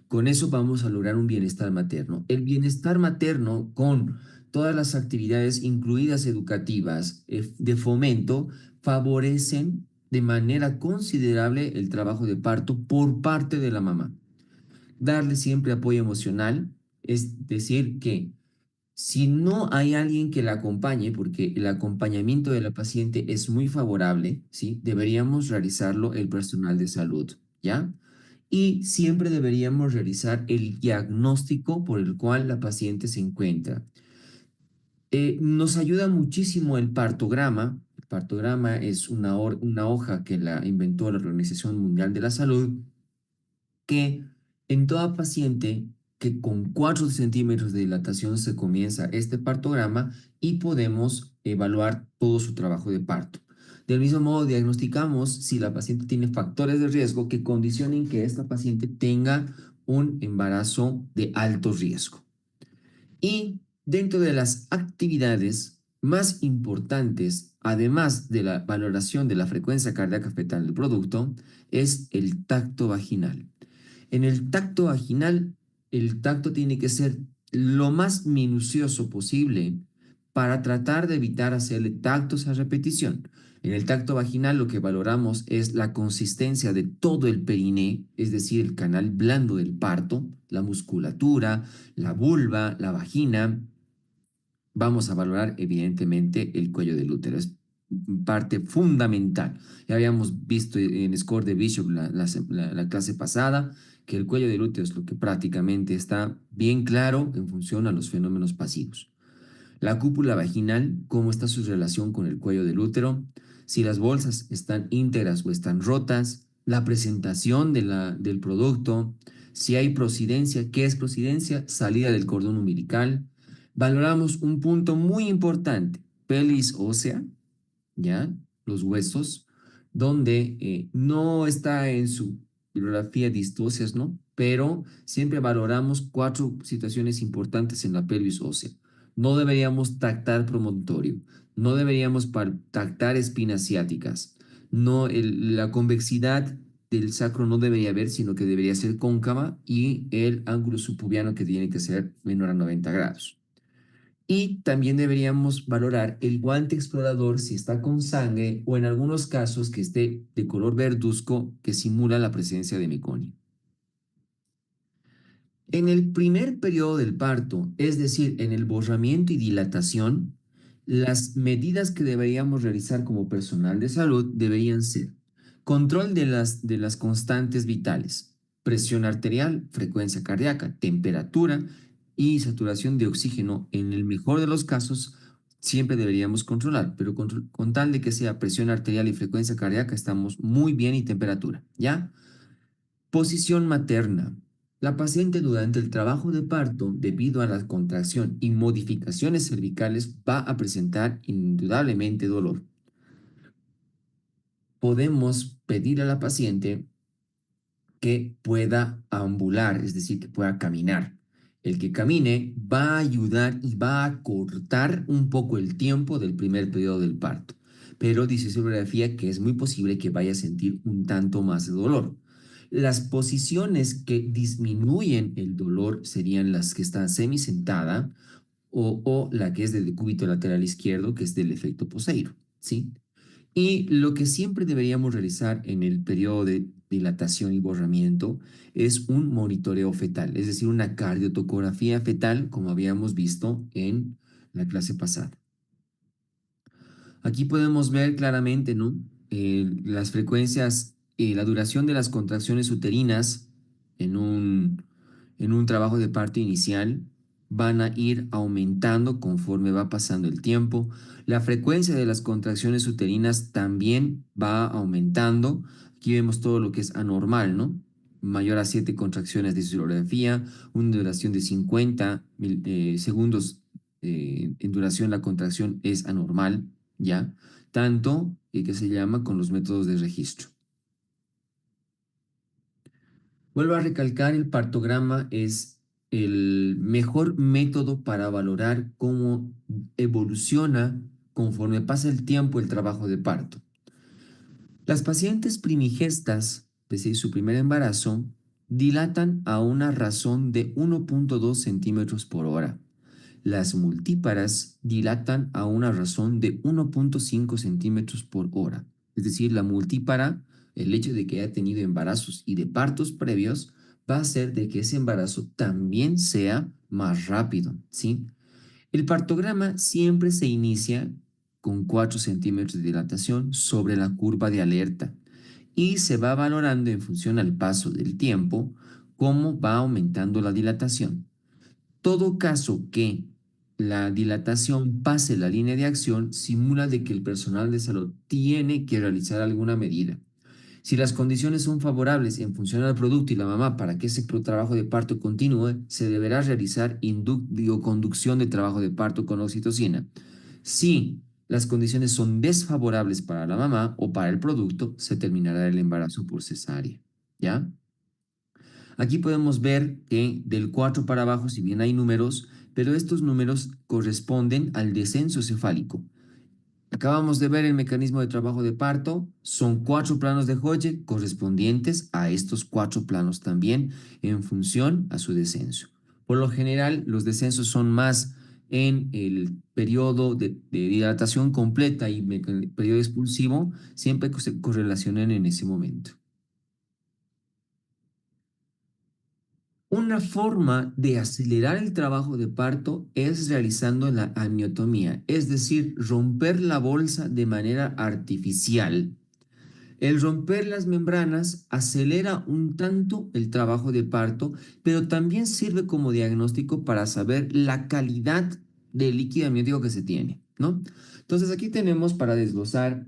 Con eso vamos a lograr un bienestar materno. El bienestar materno con todas las actividades incluidas educativas de fomento favorecen de manera considerable el trabajo de parto por parte de la mamá. Darle siempre apoyo emocional, es decir, que si no hay alguien que la acompañe, porque el acompañamiento de la paciente es muy favorable, ¿sí? Deberíamos realizarlo el personal de salud, ¿ya? Y siempre deberíamos realizar el diagnóstico por el cual la paciente se encuentra. Nos ayuda muchísimo el partograma. El partograma es una hoja que la inventó la Organización Mundial de la Salud, que en toda paciente que con 4 centímetros de dilatación se comienza este partograma y podemos evaluar todo su trabajo de parto. Del mismo modo, diagnosticamos si la paciente tiene factores de riesgo que condicionen que esta paciente tenga un embarazo de alto riesgo. Y dentro de las actividades más importantes, además de la valoración de la frecuencia cardíaca fetal del producto, es el tacto vaginal. En el tacto vaginal, el tacto tiene que ser lo más minucioso posible para tratar de evitar hacerle tactos a repetición. En el tacto vaginal lo que valoramos es la consistencia de todo el periné, es decir, el canal blando del parto, la musculatura, la vulva, la vagina. Vamos a valorar evidentemente el cuello del útero. Es parte fundamental. Ya habíamos visto en Score de Bishop la clase pasada que el cuello del útero es lo que prácticamente está bien claro en función a los fenómenos pasivos. La cúpula vaginal, cómo está su relación con el cuello del útero, si las bolsas están íntegras o están rotas, la presentación del producto, si hay procidencia, ¿qué es procidencia? Salida del cordón umbilical. Valoramos un punto muy importante, pelvis ósea, ¿ya? Los huesos, donde no está en su bibliografía distocias, ¿no? Pero siempre valoramos 4 situaciones importantes en la pelvis ósea. No deberíamos tactar promontorio, no deberíamos tactar espinas ciáticas, no, la convexidad del sacro no debería haber, sino que debería ser cóncava y el ángulo subpubiano que tiene que ser menor a 90 grados. Y también deberíamos valorar el guante explorador si está con sangre o en algunos casos que esté de color verduzco que simula la presencia de meconio. En el primer periodo del parto, es decir, en el borramiento y dilatación, las medidas que deberíamos realizar como personal de salud deberían ser control de las constantes vitales, presión arterial, frecuencia cardíaca, temperatura y saturación de oxígeno. En el mejor de los casos, siempre deberíamos controlar, pero con tal de que sea presión arterial y frecuencia cardíaca, estamos muy bien y temperatura, ¿ya? Posición materna. La paciente durante el trabajo de parto, debido a la contracción y modificaciones cervicales, va a presentar indudablemente dolor. Podemos pedir a la paciente que pueda ambular, es decir, que pueda caminar. El que camine va a ayudar y va a cortar un poco el tiempo del primer periodo del parto. Pero dice su bibliografía que es muy posible que vaya a sentir un tanto más de dolor. Las posiciones que disminuyen el dolor serían las que están semisentada o la que es del decúbito lateral izquierdo, que es del efecto Poseiro, ¿sí? Y lo que siempre deberíamos realizar en el periodo de dilatación y borramiento es un monitoreo fetal, es decir, una cardiotocografía fetal, como habíamos visto en la clase pasada. Aquí podemos ver claramente, ¿no? Las frecuencias, la duración de las contracciones uterinas en un trabajo de parto inicial van a ir aumentando conforme va pasando el tiempo. La frecuencia de las contracciones uterinas también va aumentando. Aquí vemos todo lo que es anormal, ¿no? Mayor a 7 contracciones de sonografía, una duración de 50 segundos en duración, la contracción es anormal, ¿ya? Tanto que se llama con los métodos de registro. Vuelvo a recalcar, el partograma es el mejor método para valorar cómo evoluciona conforme pasa el tiempo el trabajo de parto. Las pacientes primigestas, desde su primer embarazo, dilatan a una razón de 1.2 centímetros por hora. Las multíparas dilatan a una razón de 1.5 centímetros por hora. Es decir, la multípara, el hecho de que haya tenido embarazos y de partos previos, va a hacer de que ese embarazo también sea más rápido, ¿sí? El partograma siempre se inicia con 4 centímetros de dilatación sobre la curva de alerta y se va valorando en función al paso del tiempo cómo va aumentando la dilatación. Todo caso que la dilatación pase la línea de acción simula de que el personal de salud tiene que realizar alguna medida. Si las condiciones son favorables en función al producto y la mamá para que ese trabajo de parto continúe, se deberá realizar conducción de trabajo de parto con oxitocina. Si las condiciones son desfavorables para la mamá o para el producto, se terminará el embarazo por cesárea. ¿Ya? Aquí podemos ver que del 4 para abajo, si bien hay números, pero estos números corresponden al descenso cefálico. Acabamos de ver el mecanismo de trabajo de parto. Son 4 planos de Hodge correspondientes a estos 4 planos también en función a su descenso. Por lo general, los descensos son más en el periodo de dilatación completa y periodo expulsivo, siempre que se correlacionen en ese momento. Una forma de acelerar el trabajo de parto es realizando la amniotomía, es decir, romper la bolsa de manera artificial. El romper las membranas acelera un tanto el trabajo de parto, pero también sirve como diagnóstico para saber la calidad del líquido amniótico que se tiene, ¿no? Entonces aquí tenemos para desglosar,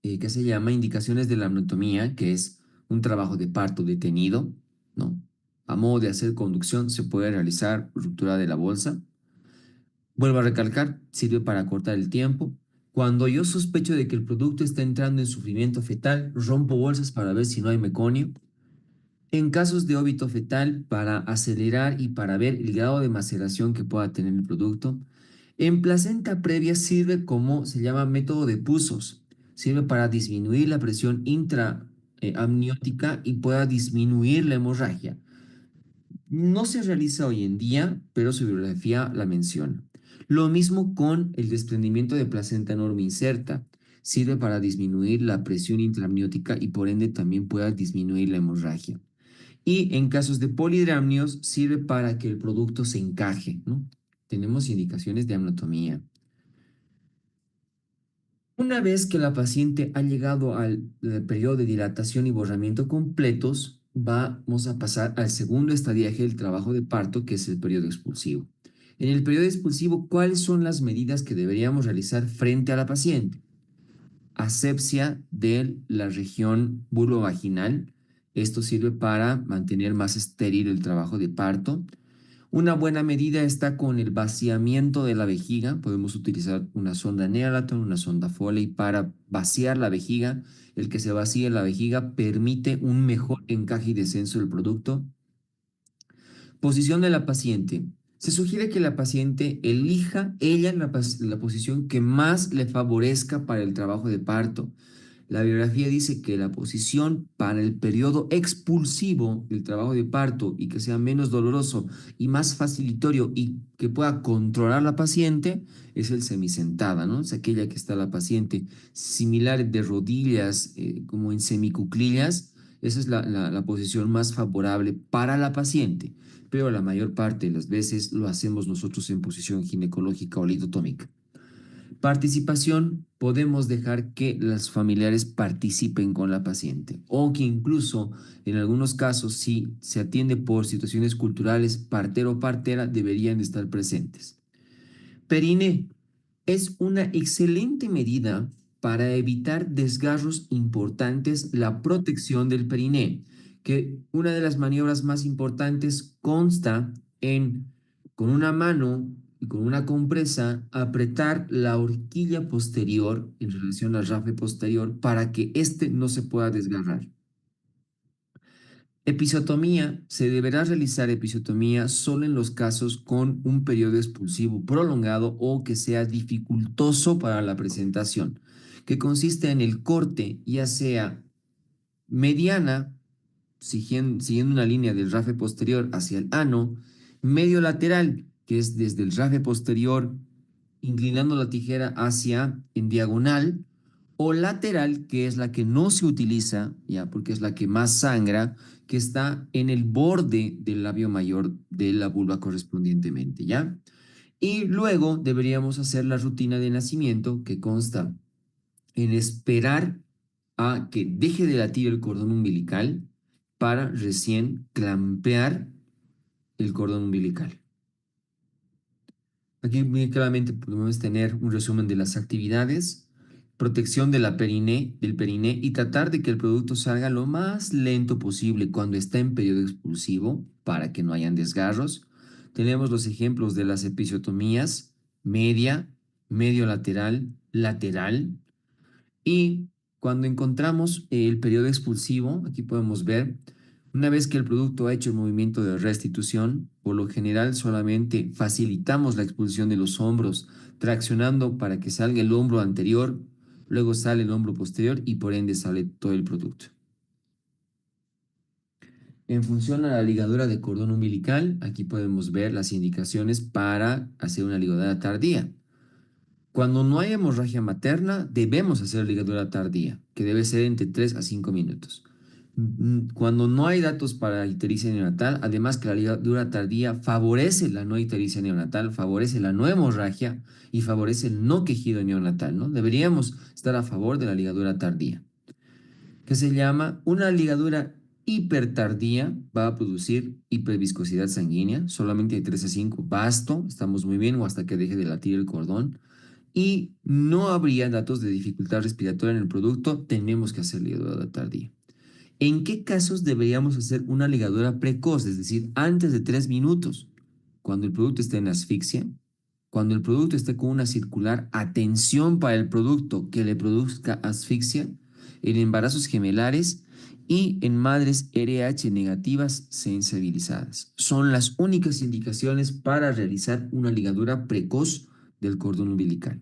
que se llama indicaciones de la amniotomía, que es un trabajo de parto detenido, ¿no? A modo de hacer conducción se puede realizar ruptura de la bolsa. Vuelvo a recalcar, sirve para cortar el tiempo. Cuando yo sospecho de que el producto está entrando en sufrimiento fetal, rompo bolsas para ver si no hay meconio. En casos de óbito fetal, para acelerar y para ver el grado de maceración que pueda tener el producto. En placenta previa sirve como se llama método de Pusos. Sirve para disminuir la presión intraamniótica y pueda disminuir la hemorragia. No se realiza hoy en día, pero su bibliografía la menciona. Lo mismo con el desprendimiento de placenta enorme inserta. Sirve para disminuir la presión intraamniótica y por ende también pueda disminuir la hemorragia. Y en casos de polidramnios sirve para que el producto se encaje, ¿no? Tenemos indicaciones de amnotomía. Una vez que la paciente ha llegado al periodo de dilatación y borramiento completos, vamos a pasar al segundo estadiaje del trabajo de parto, que es el periodo expulsivo. En el periodo expulsivo, ¿cuáles son las medidas que deberíamos realizar frente a la paciente? Asepsia de la región vulvovaginal. Esto sirve para mantener más estéril el trabajo de parto. Una buena medida está con el vaciamiento de la vejiga. Podemos utilizar una sonda Neonatal, una sonda Foley para vaciar la vejiga. El que se vacíe la vejiga permite un mejor encaje y descenso del producto. Posición de la paciente. Se sugiere que la paciente elija ella la posición que más le favorezca para el trabajo de parto. La bibliografía dice que la posición para el periodo expulsivo del trabajo de parto y que sea menos doloroso y más facilitorio y que pueda controlar la paciente es el semisentada, ¿no? Es aquella que está la paciente similar de rodillas, como en semicuclillas. Esa es la posición más favorable para la paciente, pero la mayor parte de las veces lo hacemos nosotros en posición ginecológica o lidotómica. Participación, podemos dejar que los familiares participen con la paciente o que incluso en algunos casos, si se atiende por situaciones culturales, partero o partera deberían estar presentes. Periné es una excelente medida para evitar desgarros importantes, la protección del periné, que una de las maniobras más importantes consta en, con una mano y con una compresa, apretar la horquilla posterior en relación al rafe posterior para que éste no se pueda desgarrar. Episiotomía. Se deberá realizar episiotomía solo en los casos con un periodo expulsivo prolongado o que sea dificultoso para la presentación, que consiste en el corte, ya sea mediana, siguiendo una línea del rafe posterior hacia el ano, medio lateral, que es desde el rafe posterior, inclinando la tijera hacia en diagonal, o lateral, que es la que no se utiliza, ya, porque es la que más sangra, que está en el borde del labio mayor de la vulva correspondientemente, ¿ya? Y luego deberíamos hacer la rutina de nacimiento, que consta en esperar a que deje de latir el cordón umbilical para recién clampear el cordón umbilical. Aquí muy claramente podemos tener un resumen de las actividades, protección de del periné y tratar de que el producto salga lo más lento posible cuando está en periodo expulsivo para que no hayan desgarros. Tenemos los ejemplos de las episiotomías media, medio lateral, lateral y cuando encontramos el periodo expulsivo, aquí podemos ver Una vez que el producto ha hecho el movimiento de restitución, por lo general solamente facilitamos la expulsión de los hombros, traccionando para que salga el hombro anterior, luego sale el hombro posterior y por ende sale todo el producto. En función a la ligadura de cordón umbilical, aquí podemos ver las indicaciones para hacer una ligadura tardía. Cuando no hay hemorragia materna, debemos hacer ligadura tardía, que debe ser entre 3 a 5 minutos. Cuando no hay datos para ictericia neonatal, además que la ligadura tardía favorece la no ictericia neonatal, favorece la no hemorragia y favorece el no quejido neonatal, ¿no? Deberíamos estar a favor de la ligadura tardía, que se llama una ligadura hipertardía, va a producir hiperviscosidad sanguínea, solamente de 3 a 5, basto, estamos muy bien, o hasta que deje de latir el cordón, y no habría datos de dificultad respiratoria en el producto, tenemos que hacer ligadura tardía. ¿En qué casos deberíamos hacer una ligadura precoz, es decir, antes de 3 minutos? Cuando el producto esté en asfixia, cuando el producto esté con una circular, atención para el producto que le produzca asfixia, en embarazos gemelares y en madres RH negativas sensibilizadas. Son las únicas indicaciones para realizar una ligadura precoz del cordón umbilical.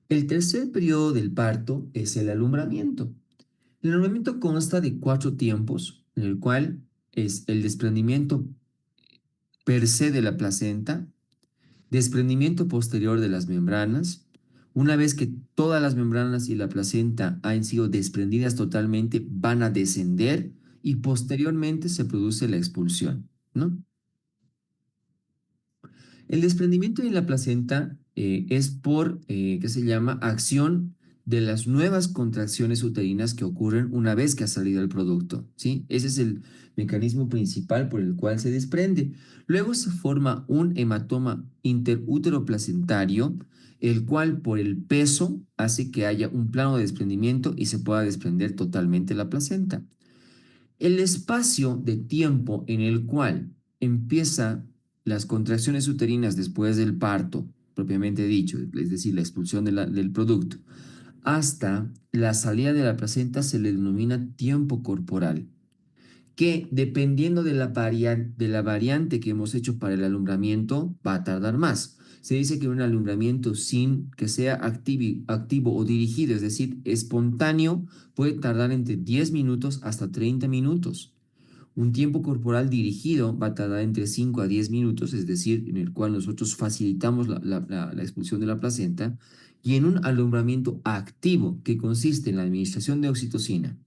El tercer periodo del parto es el alumbramiento. El alumbramiento consta de 4 tiempos, en el cual es el desprendimiento per se de la placenta, desprendimiento posterior de las membranas. Una vez que todas las membranas y la placenta han sido desprendidas totalmente, van a descender y posteriormente se produce la expulsión, ¿no? El desprendimiento de la placenta es por, ¿qué se llama? Acción de las nuevas contracciones uterinas que ocurren una vez que ha salido el producto, ¿sí? Ese es el mecanismo principal por el cual se desprende. Luego se forma un hematoma interútero placentario, el cual por el peso hace que haya un plano de desprendimiento y se pueda desprender totalmente la placenta. El espacio de tiempo en el cual empieza las contracciones uterinas después del parto, propiamente dicho, es decir, la expulsión del producto, hasta la salida de la placenta se le denomina tiempo corporal, que dependiendo de la variante que hemos hecho para el alumbramiento, va a tardar más. Se dice que un alumbramiento sin que sea activo o dirigido, es decir, espontáneo, puede tardar entre 10 minutos hasta 30 minutos. Un tiempo corporal dirigido va a tardar entre 5 a 10 minutos, es decir, en el cual nosotros facilitamos la expulsión de la placenta, y en un alumbramiento activo que consiste en la administración de oxitocina,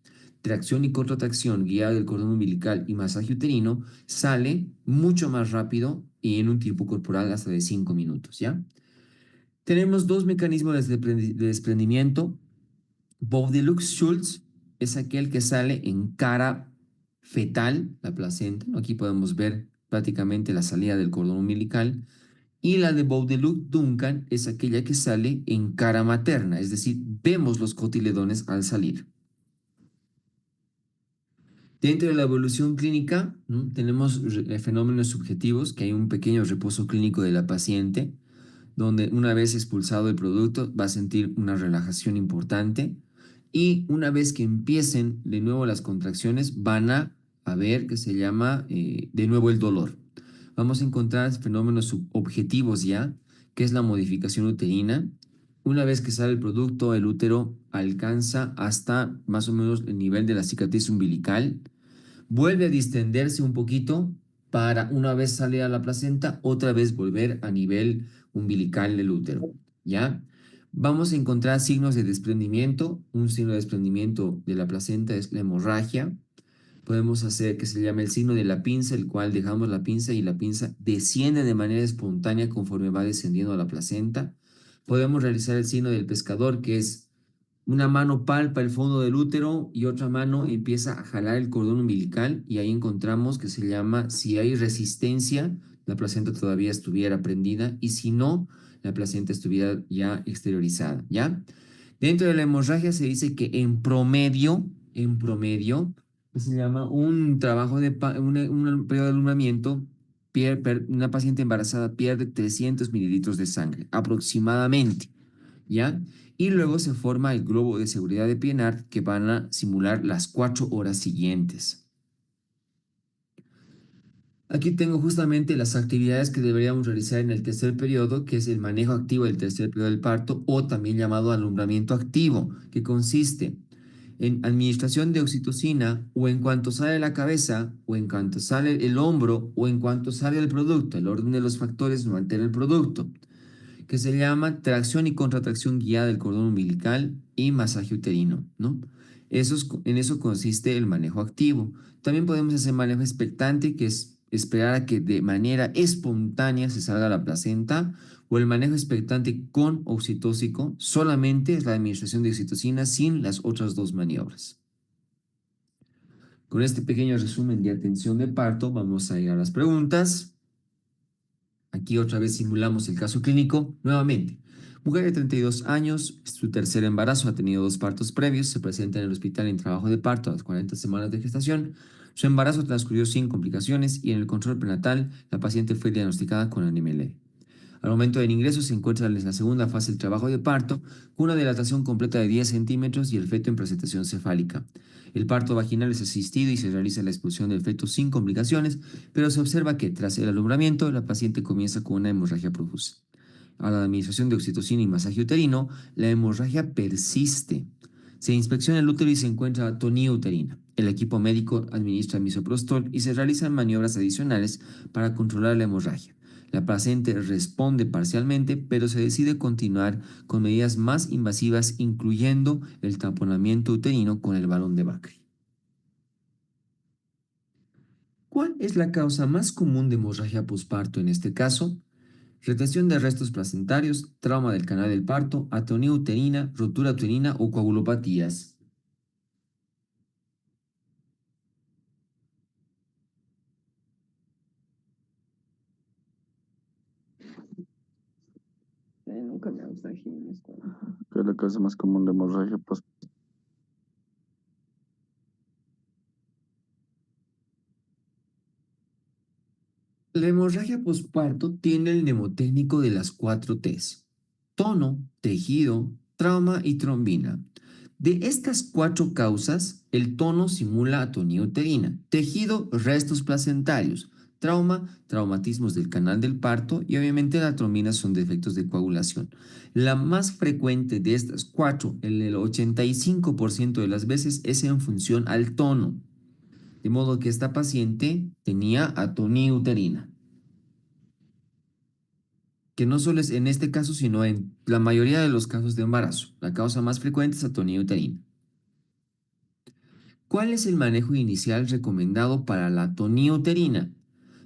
tracción y contracción guiada del cordón umbilical y masaje uterino, sale mucho más rápido y en un tiempo corporal hasta de 5 minutos, ¿ya? Tenemos dos mecanismos de desprendimiento. Bowdelux-Schultz es aquel que sale en cara fetal, la placenta, ¿no? Aquí podemos ver prácticamente la salida del cordón umbilical. Y la de Bowdelux-Duncan es aquella que sale en cara materna, es decir, vemos los cotiledones al salir. Dentro de la evolución clínica, ¿no? Tenemos fenómenos subjetivos, que hay un pequeño reposo clínico de la paciente, donde una vez expulsado el producto va a sentir una relajación importante y una vez que empiecen de nuevo las contracciones van a ver que se llama de nuevo el dolor. Vamos a encontrar fenómenos subobjetivos ya, que es la modificación uterina. Una vez que sale el producto, el útero alcanza hasta más o menos el nivel de la cicatriz umbilical, vuelve a distenderse un poquito para una vez sale a la placenta, otra vez volver a nivel umbilical del útero, ¿ya? Vamos a encontrar signos de desprendimiento. Un signo de desprendimiento de la placenta es la hemorragia. Podemos hacer que se llame el signo de la pinza, el cual dejamos la pinza y la pinza desciende de manera espontánea conforme va descendiendo a la placenta. Podemos realizar el signo del pescador, que es una mano palpa el fondo del útero y otra mano empieza a jalar el cordón umbilical y ahí encontramos que se llama, si hay resistencia, la placenta todavía estuviera prendida y si no, la placenta estuviera ya exteriorizada, ¿ya? Dentro de la hemorragia se dice que en promedio, que se llama un trabajo de, un periodo de alumbramiento, una paciente embarazada pierde 300 mililitros de sangre, aproximadamente, ¿ya? y luego se forma el globo de seguridad de Pienaar que van a simular las 4 horas siguientes. Aquí tengo justamente las actividades que deberíamos realizar en el tercer periodo, que es el manejo activo del tercer periodo del parto o también llamado alumbramiento activo, que consiste en administración de oxitocina o en cuanto sale la cabeza o en cuanto sale el hombro o en cuanto sale el producto. El orden de los factores no altera el producto, que se llama tracción y contracción guiada del cordón umbilical y masaje uterino, ¿no? En eso consiste el manejo activo. También podemos hacer manejo expectante, que es esperar a que de manera espontánea se salga la placenta, o el manejo expectante con oxitóxico, solamente es la administración de oxitocina sin las otras dos maniobras. Con este pequeño resumen de atención de parto, vamos a ir a las preguntas. Aquí otra vez simulamos el caso clínico nuevamente. Mujer de 32 años, su tercer embarazo, ha tenido 2 partos previos, se presenta en el hospital en trabajo de parto a las 40 semanas de gestación. Su embarazo transcurrió sin complicaciones y en el control prenatal la paciente fue diagnosticada con anemia leve. Al momento del ingreso se encuentra en la segunda fase del trabajo de parto, con una dilatación completa de 10 centímetros y el feto en presentación cefálica. El parto vaginal es asistido y se realiza la expulsión del feto sin complicaciones, pero se observa que tras el alumbramiento la paciente comienza con una hemorragia profusa. A la administración de oxitocina y masaje uterino, la hemorragia persiste. Se inspecciona el útero y se encuentra atonía uterina. El equipo médico administra misoprostol y se realizan maniobras adicionales para controlar la hemorragia. La paciente responde parcialmente, pero se decide continuar con medidas más invasivas, incluyendo el taponamiento uterino con el balón de Bakri. ¿Cuál es la causa más común de hemorragia posparto en este caso? Retención de restos placentarios, trauma del canal del parto, atonía uterina, rotura uterina o coagulopatías. Nunca me gusta esto. ¿Qué es la causa más común de hemorragia post? La hemorragia posparto tiene el mnemotécnico de las 4 Ts: tono, tejido, trauma y trombina. De estas 4 causas, el tono simula atonía uterina, tejido, restos placentarios, trauma, traumatismos del canal del parto y obviamente la trombina son defectos de coagulación. La más frecuente de estas 4, en el 85% de las veces, es en función al tono. De modo que esta paciente tenía atonía uterina, que no solo es en este caso, sino en la mayoría de los casos de embarazo. La causa más frecuente es atonía uterina. ¿Cuál es el manejo inicial recomendado para la atonía uterina?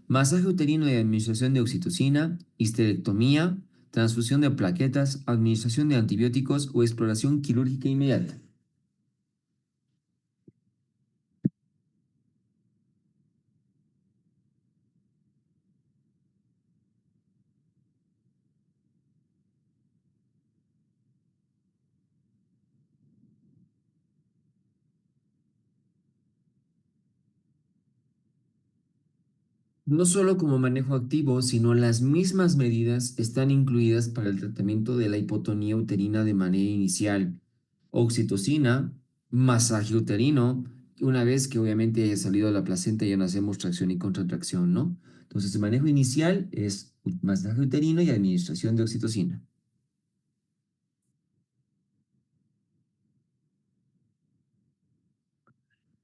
Masaje uterino y administración de oxitocina, histerectomía, transfusión de plaquetas, administración de antibióticos o exploración quirúrgica inmediata. No solo como manejo activo, sino las mismas medidas están incluidas para el tratamiento de la hipotonía uterina de manera inicial. Oxitocina, masaje uterino, una vez que obviamente haya salido la placenta ya no hacemos tracción y contracción, ¿no? Entonces el manejo inicial es masaje uterino y administración de oxitocina.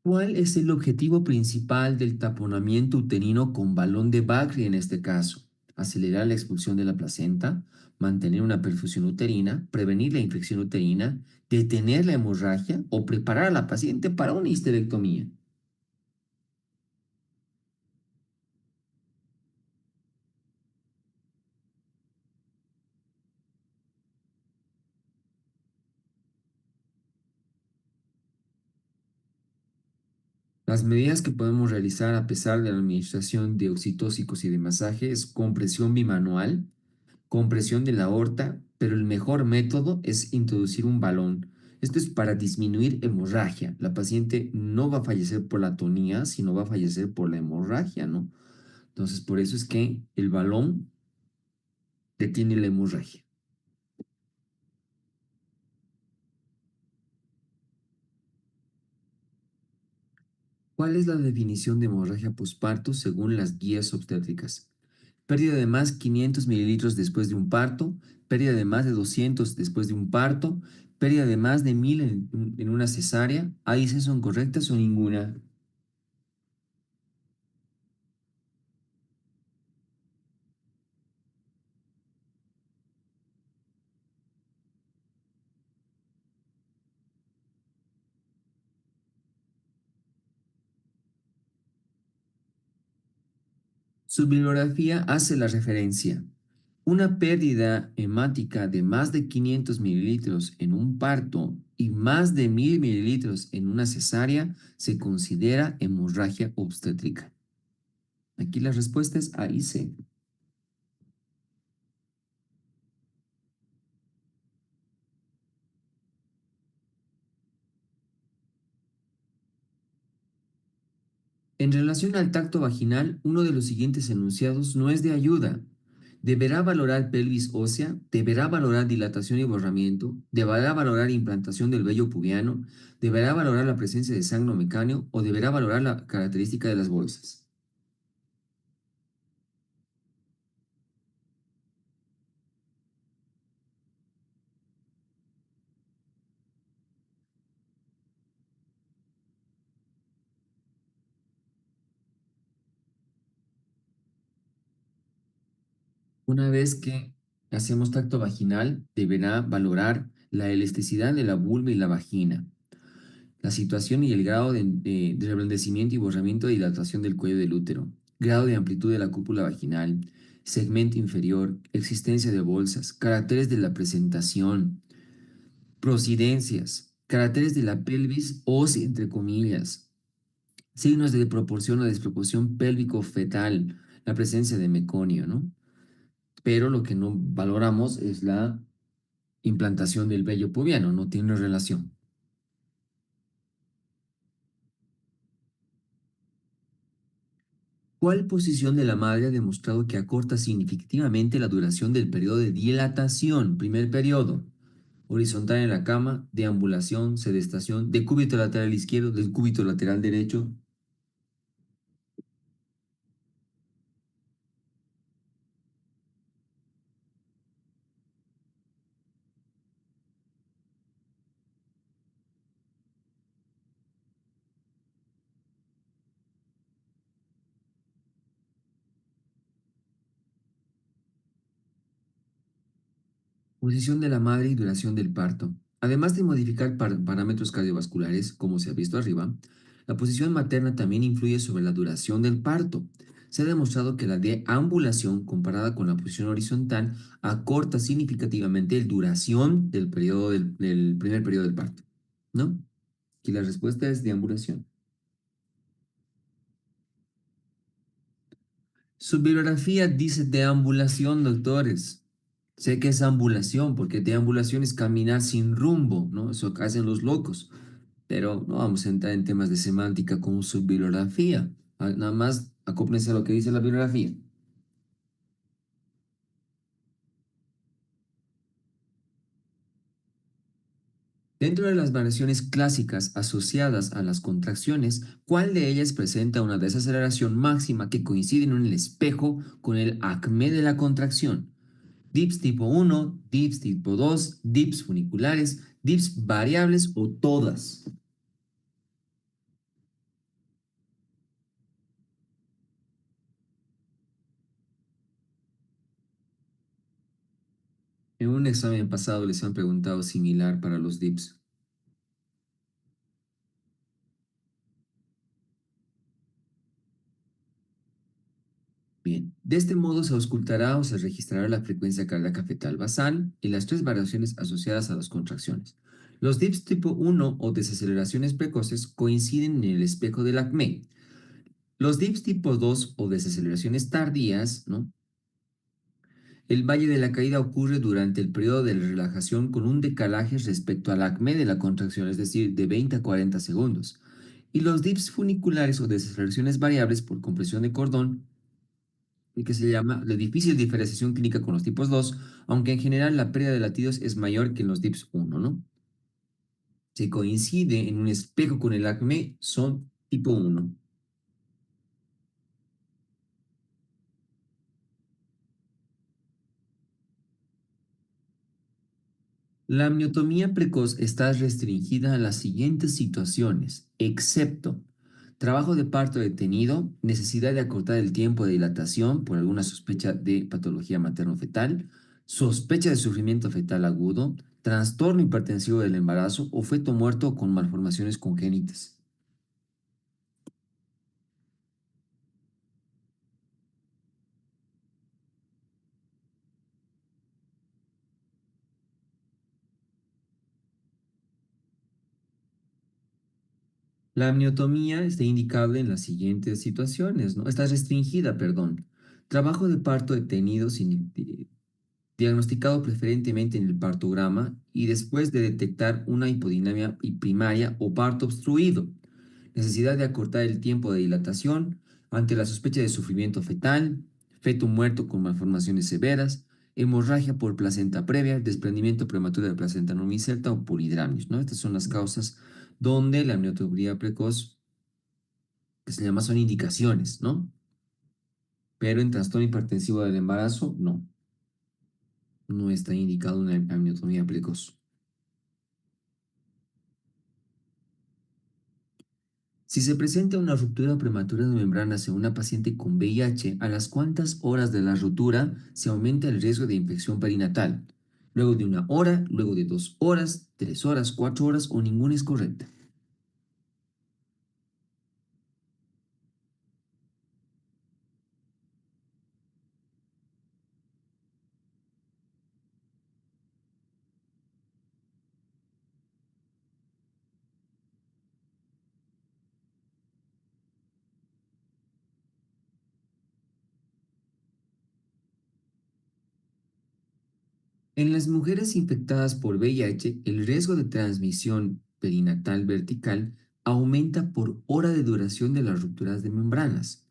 ¿Cuál es el objetivo principal del taponamiento uterino con balón de Bakri en este caso? Acelerar la expulsión de la placenta, mantener una perfusión uterina, prevenir la infección uterina, detener la hemorragia o preparar a la paciente para una histerectomía. Las medidas que podemos realizar a pesar de la administración de oxitóxicos y de masaje es compresión bimanual, compresión de la aorta, pero el mejor método es introducir un balón. Esto es para disminuir hemorragia. La paciente no va a fallecer por la atonía, sino va a fallecer por la hemorragia, ¿no? Entonces, por eso es que el balón detiene la hemorragia. ¿Cuál es la definición de hemorragia posparto según las guías obstétricas? Pérdida de más 500 mililitros después de un parto, pérdida de más de 200 después de un parto, pérdida de más de 1000 en una cesárea. ¿Ahí sí son correctas o ninguna? Su bibliografía hace la referencia. Una pérdida hemática de más de 500 mililitros en un parto y más de 1000 mililitros en una cesárea se considera hemorragia obstétrica. Aquí la respuesta es A y C. En relación al tacto vaginal, uno de los siguientes enunciados no es de ayuda. Deberá valorar pelvis ósea, deberá valorar dilatación y borramiento, deberá valorar implantación del vello pubiano, deberá valorar la presencia de sangre mecáneo o deberá valorar la característica de las bolsas. Una vez que hacemos tacto vaginal, deberá valorar la elasticidad de la vulva y la vagina, la situación y el grado de reblandecimiento y borramiento de dilatación del cuello del útero, grado de amplitud de la cúpula vaginal, segmento inferior, existencia de bolsas, caracteres de la presentación, prosidencias, caracteres de la pelvis ósea, entre comillas, signos de proporción o desproporción pélvico-fetal, la presencia de meconio, ¿no? Pero lo que no valoramos es la implantación del vello pubiano, no tiene relación. ¿Cuál posición de la madre ha demostrado que acorta significativamente la duración del periodo de dilatación? Primer periodo, horizontal en la cama, deambulación, sedestación, decúbito lateral izquierdo, decúbito lateral derecho. Posición de la madre y duración del parto. Además de modificar parámetros cardiovasculares, como se ha visto arriba, la posición materna también influye sobre la duración del parto. Se ha demostrado que la deambulación comparada con la posición horizontal acorta significativamente la duración del periodo del primer periodo del parto, ¿no? Y la respuesta es deambulación. Su bibliografía dice deambulación, doctores. Sé que es ambulación, porque deambulación es caminar sin rumbo, ¿no? Eso que hacen los locos. Pero no vamos a entrar en temas de semántica con su bibliografía. Nada más acóplense a lo que dice la bibliografía. Dentro de las variaciones clásicas asociadas a las contracciones, ¿cuál de ellas presenta una desaceleración máxima que coincide en el espejo con el acme de la contracción? Dips tipo 1, dips tipo 2, dips funiculares, dips variables o todas. En un examen pasado les han preguntado similar para los dips. Bien, de este modo se auscultará o se registrará la frecuencia cardíaca fetal basal y las tres variaciones asociadas a las contracciones. Los dips tipo 1 o desaceleraciones precoces coinciden en el espejo del acme. Los dips tipo 2 o desaceleraciones tardías, ¿no? El valle de la caída ocurre durante el periodo de relajación con un decalaje respecto al acme de la contracción, es decir, de 20 a 40 segundos. Y los dips funiculares o desaceleraciones variables por compresión de cordón, y que se llama de difícil diferenciación clínica con los tipos 2, aunque en general la pérdida de latidos es mayor que en los dips 1, ¿no? Se coincide en un espejo con el acme, son Tipo 1. La amniotomía precoz está restringida a las siguientes situaciones, excepto trabajo de parto detenido, necesidad de acortar el tiempo de dilatación por alguna sospecha de patología materno-fetal, sospecha de sufrimiento fetal agudo, trastorno hipertensivo del embarazo o feto muerto con malformaciones congénitas. La amniotomía está indicable en las siguientes situaciones, ¿no? Está restringida, perdón. Trabajo de parto detenido diagnosticado preferentemente en el partograma y después de detectar una hipodinamia primaria o parto obstruido. Necesidad de acortar el tiempo de dilatación ante la sospecha de sufrimiento fetal, feto muerto con malformaciones severas, hemorragia por placenta previa, desprendimiento prematuro de placenta no inserta o polidramios, ¿no? Estas son las causas donde la amniotomía precoz, que se llama, son indicaciones, ¿no? Pero en trastorno hipertensivo del embarazo, no, no está indicado una amniotomía precoz. Si se presenta una ruptura prematura de membranas en una paciente con VIH, ¿a las cuántas horas de la ruptura se aumenta el riesgo de infección perinatal? Luego de 1 hora, luego de 2 horas, 3 horas, 4 horas o ninguna es correcta. En las mujeres infectadas por VIH, el riesgo de transmisión perinatal vertical aumenta por hora de duración de las rupturas de membranas.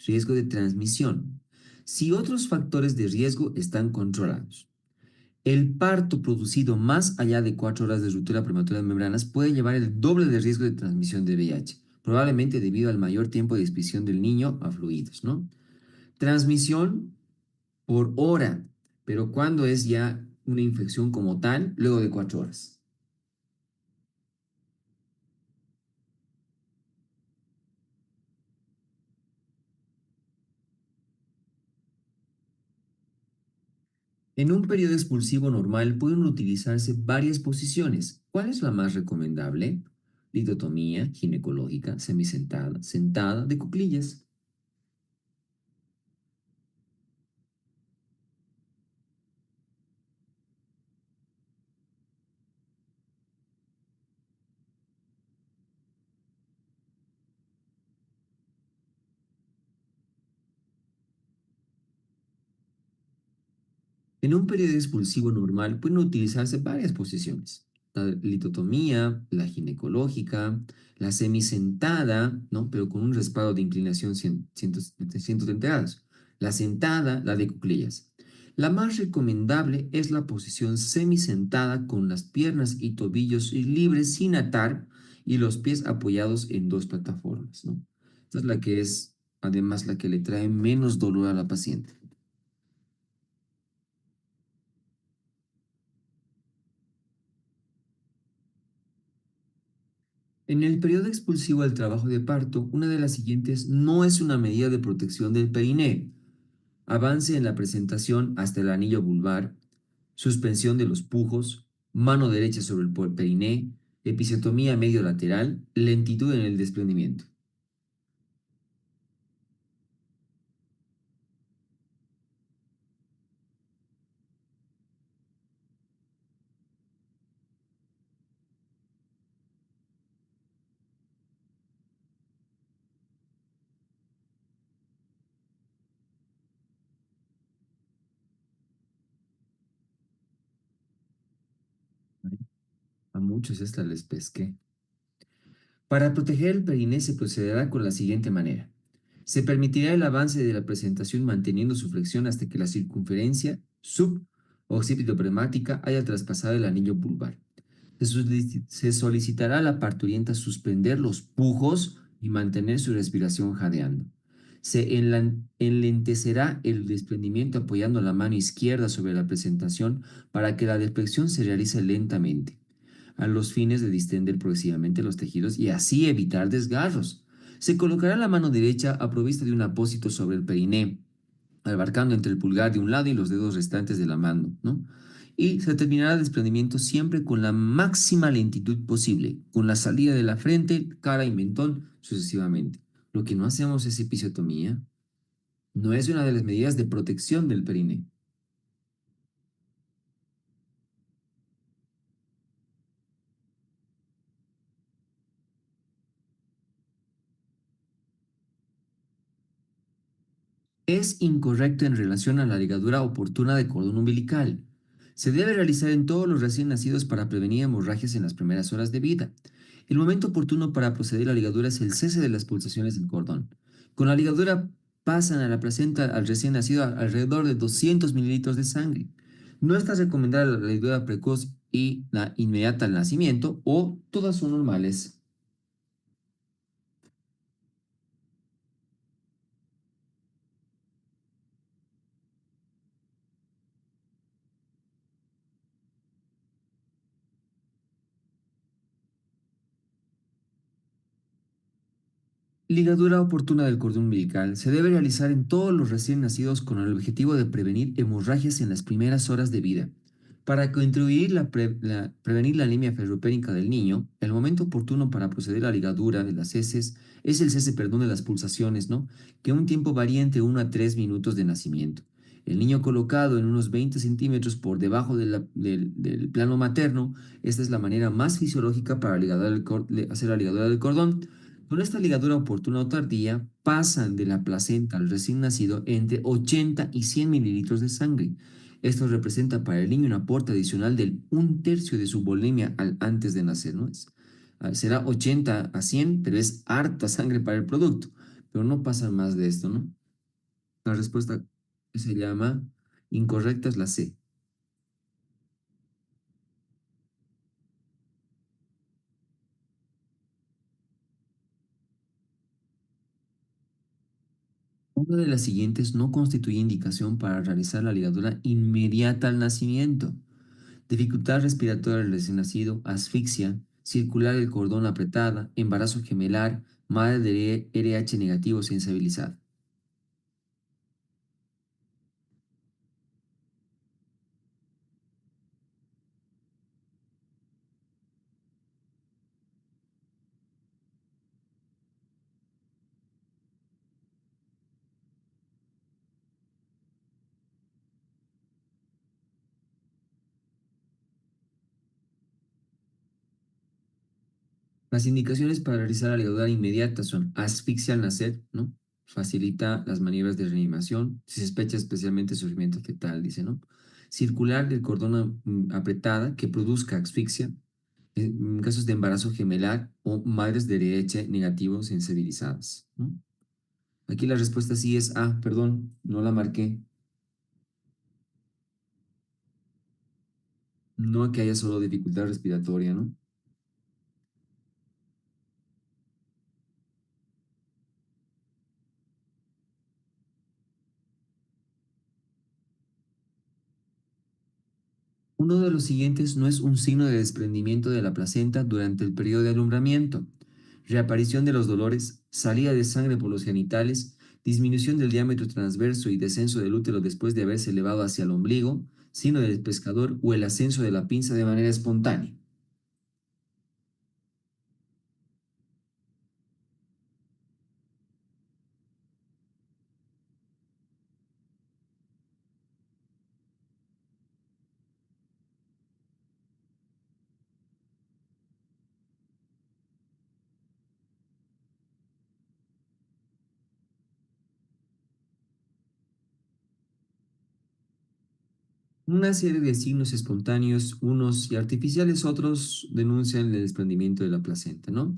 Riesgo de transmisión. Si otros factores de riesgo están controlados. El parto producido más allá de 4 horas de ruptura prematura de membranas puede llevar el doble de riesgo de transmisión de VIH, probablemente debido al mayor tiempo de exposición del niño a fluidos, ¿no? Transmisión por hora, pero ¿cuándo es ya una infección como tal? Luego de 4 horas. En un periodo expulsivo normal pueden utilizarse varias posiciones. ¿Cuál es la más recomendable? Litotomía, ginecológica, semisentada, sentada, de cuclillas. En un periodo expulsivo normal pueden utilizarse varias posiciones. La litotomía, la ginecológica, la semisentada, ¿no? Pero con un respaldo de inclinación 130 grados. La sentada, la de cuclillas. La más recomendable es la posición semisentada con las piernas y tobillos libres sin atar y los pies apoyados en dos plataformas, ¿no? Esta es la que es, además, la que le trae menos dolor a la paciente. En el periodo expulsivo del trabajo de parto, una de las siguientes no es una medida de protección del perineo. Avance en la presentación hasta el anillo vulvar, suspensión de los pujos, mano derecha sobre el periné, episiotomía medio lateral, lentitud en el desprendimiento. A muchos esta les pesqué. Para proteger el periné se procederá con la siguiente manera. Se permitirá el avance de la presentación manteniendo su flexión hasta que la circunferencia suboccipitopremática haya traspasado el anillo vulvar. Se solicitará a la parturienta suspender los pujos y mantener su respiración jadeando. Se enlentecerá el desprendimiento apoyando la mano izquierda sobre la presentación para que la deflexión se realice lentamente, a los fines de distender progresivamente los tejidos y así evitar desgarros. Se colocará la mano derecha aprovista de un apósito sobre el periné, abarcando entre el pulgar de un lado y los dedos restantes de la mano, ¿no? Y se terminará el desprendimiento siempre con la máxima lentitud posible, con la salida de la frente, cara y mentón sucesivamente. Lo que no hacemos es episiotomía, no es una de las medidas de protección del periné. Es incorrecto en relación a la ligadura oportuna de cordón umbilical. Se debe realizar en todos los recién nacidos para prevenir hemorragias en las primeras horas de vida. El momento oportuno para proceder a la ligadura es el cese de las pulsaciones del cordón. Con la ligadura pasan a la placenta al recién nacido alrededor de 200 mililitros de sangre. No está recomendada la ligadura precoz y la inmediata al nacimiento o todas son normales. Ligadura oportuna del cordón umbilical se debe realizar en todos los recién nacidos con el objetivo de prevenir hemorragias en las primeras horas de vida. Para contribuir prevenir la anemia ferropénica del niño, el momento oportuno para proceder a la ligadura de las heces es el cese, perdón, de las pulsaciones, ¿no? Que un tiempo varía entre 1 a 3 minutos de nacimiento. El niño colocado en unos 20 centímetros por debajo del plano materno, esta es la manera más fisiológica para hacer la ligadura del cordón. Con esta ligadura oportuna o tardía, pasan de la placenta al recién nacido entre 80 y 100 mililitros de sangre. Esto representa para el niño un aporte adicional del 1/3 de su volemia antes de nacer, ¿no? Será 80 a 100, pero es harta sangre para el producto. Pero no pasa más de esto, ¿no? La respuesta que se llama incorrecta es la C. Una de las siguientes no constituye indicación para realizar la ligadura inmediata al nacimiento. Dificultad respiratoria del recién nacido, asfixia, circular el cordón apretada, embarazo gemelar, madre de RH negativo sensibilizada. Las indicaciones para realizar la ligadura inmediata son asfixia al nacer, ¿no? Facilita las maniobras de reanimación, si se sospecha especialmente sufrimiento fetal, dice, ¿no? Circular del cordón apretada que produzca asfixia, en casos de embarazo gemelar o madres de RH negativo sensibilizadas, ¿no? Aquí la respuesta sí es A, perdón, no la marqué. No que haya solo dificultad respiratoria, ¿no? Uno de los siguientes no es un signo de desprendimiento de la placenta durante el periodo de alumbramiento. Reaparición de los dolores, salida de sangre por los genitales, disminución del diámetro transverso y descenso del útero después de haberse elevado hacia el ombligo, signo del pescador o el ascenso de la pinza de manera espontánea. Una serie de signos espontáneos, unos y artificiales, otros denuncian el desprendimiento de la placenta, ¿no?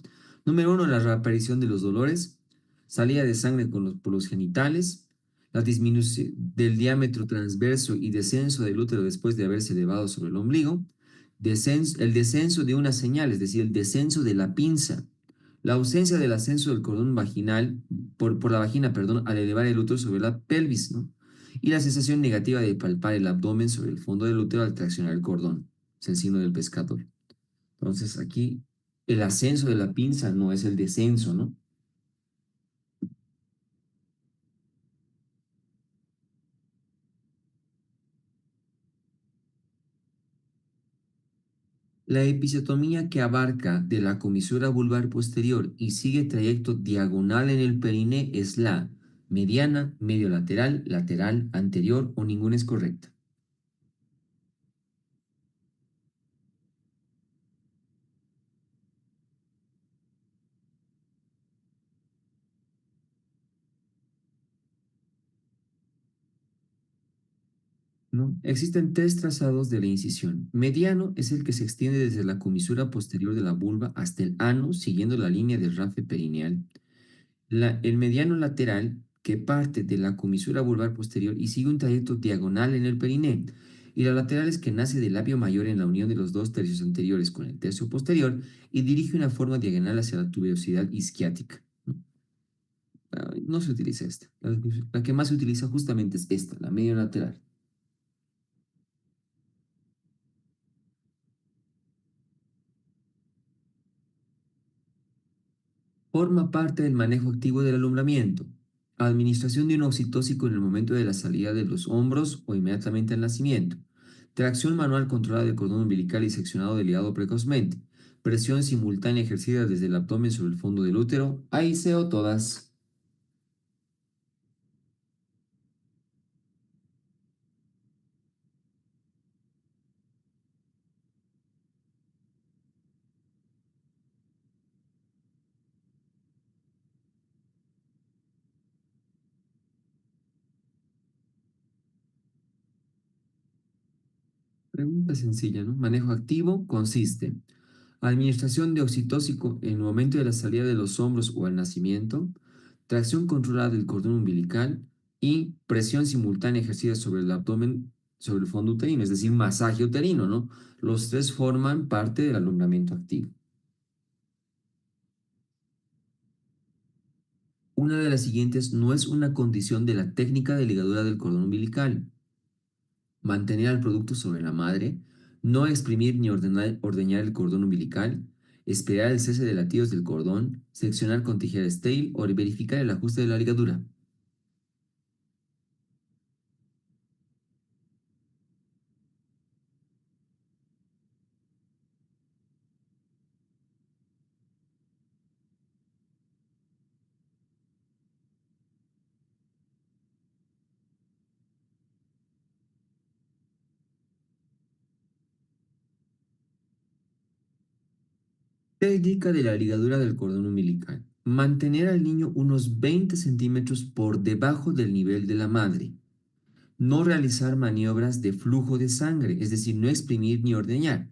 Número uno, la reaparición de los dolores, salida de sangre por los genitales, la disminución del diámetro transverso y descenso del útero después de haberse elevado sobre el ombligo, el descenso de una señal, es decir, el descenso de la pinza, La ausencia del ascenso del cordón vaginal, por la vagina, perdón, al elevar el útero sobre la pelvis, ¿no? Y la sensación negativa de palpar el abdomen sobre el fondo del útero al traccionar el cordón. Es el signo del pescador. Entonces aquí el ascenso de la pinza no es el descenso, ¿no? La episiotomía que abarca de la comisura vulvar posterior y sigue trayecto diagonal en el periné es la mediana, medio lateral, lateral, anterior o ninguna es correcta. ¿No? Existen tres trazados de la incisión. Mediano es el que se extiende desde la comisura posterior de la vulva hasta el ano, siguiendo la línea del rafe perineal. El mediano lateral, que parte de la comisura vulvar posterior y sigue un trayecto diagonal en el periné. Y la lateral es que nace del labio mayor en la unión de los dos tercios anteriores con el tercio posterior y dirige una forma diagonal hacia la tuberosidad isquiática. ¿No? No se utiliza esta. La que más se utiliza justamente es esta, la medio lateral. Forma parte del manejo activo del alumbramiento. Administración de un oxitóxico en el momento de la salida de los hombros o inmediatamente al nacimiento. Tracción manual controlada del cordón umbilical y seccionado del hígado precozmente. Presión simultánea ejercida desde el abdomen sobre el fondo del útero. Ahí seo todas. Pregunta sencilla, ¿no? Manejo activo consiste administración de oxitóxico en el momento de la salida de los hombros o al nacimiento, tracción controlada del cordón umbilical y presión simultánea ejercida sobre el abdomen, sobre el fondo uterino, es decir, masaje uterino, ¿no? Los tres forman parte del alumbramiento activo. Una de las siguientes no es una condición de la técnica de ligadura del cordón umbilical. Mantener al producto sobre la madre, no exprimir ni ordeñar el cordón umbilical, esperar el cese de latidos del cordón, seccionar con tijera estéril o verificar el ajuste de la ligadura. Técnica de la ligadura del cordón umbilical. Mantener al niño unos 20 centímetros por debajo del nivel de la madre. No realizar maniobras de flujo de sangre, es decir, no exprimir ni ordeñar.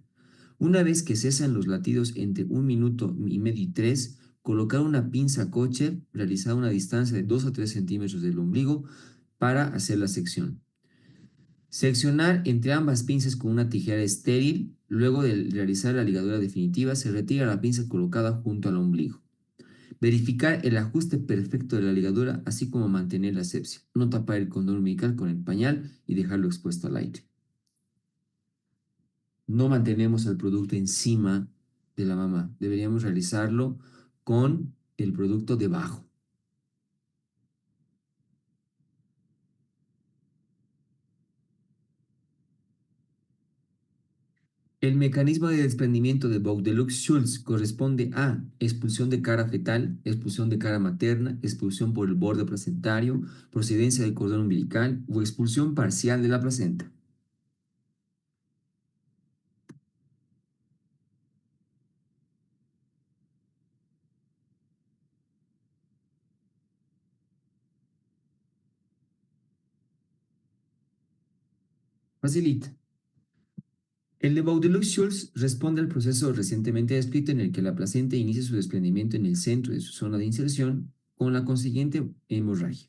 Una vez que cesan los latidos entre 1 minuto y medio y 3, colocar una pinza Kocher realizada a una distancia de 2 a 3 centímetros del ombligo para hacer la sección. Seccionar entre ambas pinzas con una tijera estéril. Luego de realizar la ligadura definitiva, se retira la pinza colocada junto al ombligo. Verificar el ajuste perfecto de la ligadura, así como mantener la asepsia. No tapar el cordón umbilical con el pañal y dejarlo expuesto al aire. No mantenemos el producto encima de la mamá. Deberíamos realizarlo con el producto debajo. El mecanismo de desprendimiento de Baudelux-Schulz corresponde a expulsión de cara fetal, expulsión de cara materna, expulsión por el borde placentario, procedencia del cordón umbilical o expulsión parcial de la placenta. Facilita. El de Baudelux-Schulz responde al proceso recientemente descrito en el que la placenta inicia su desprendimiento en el centro de su zona de inserción con la consiguiente hemorragia.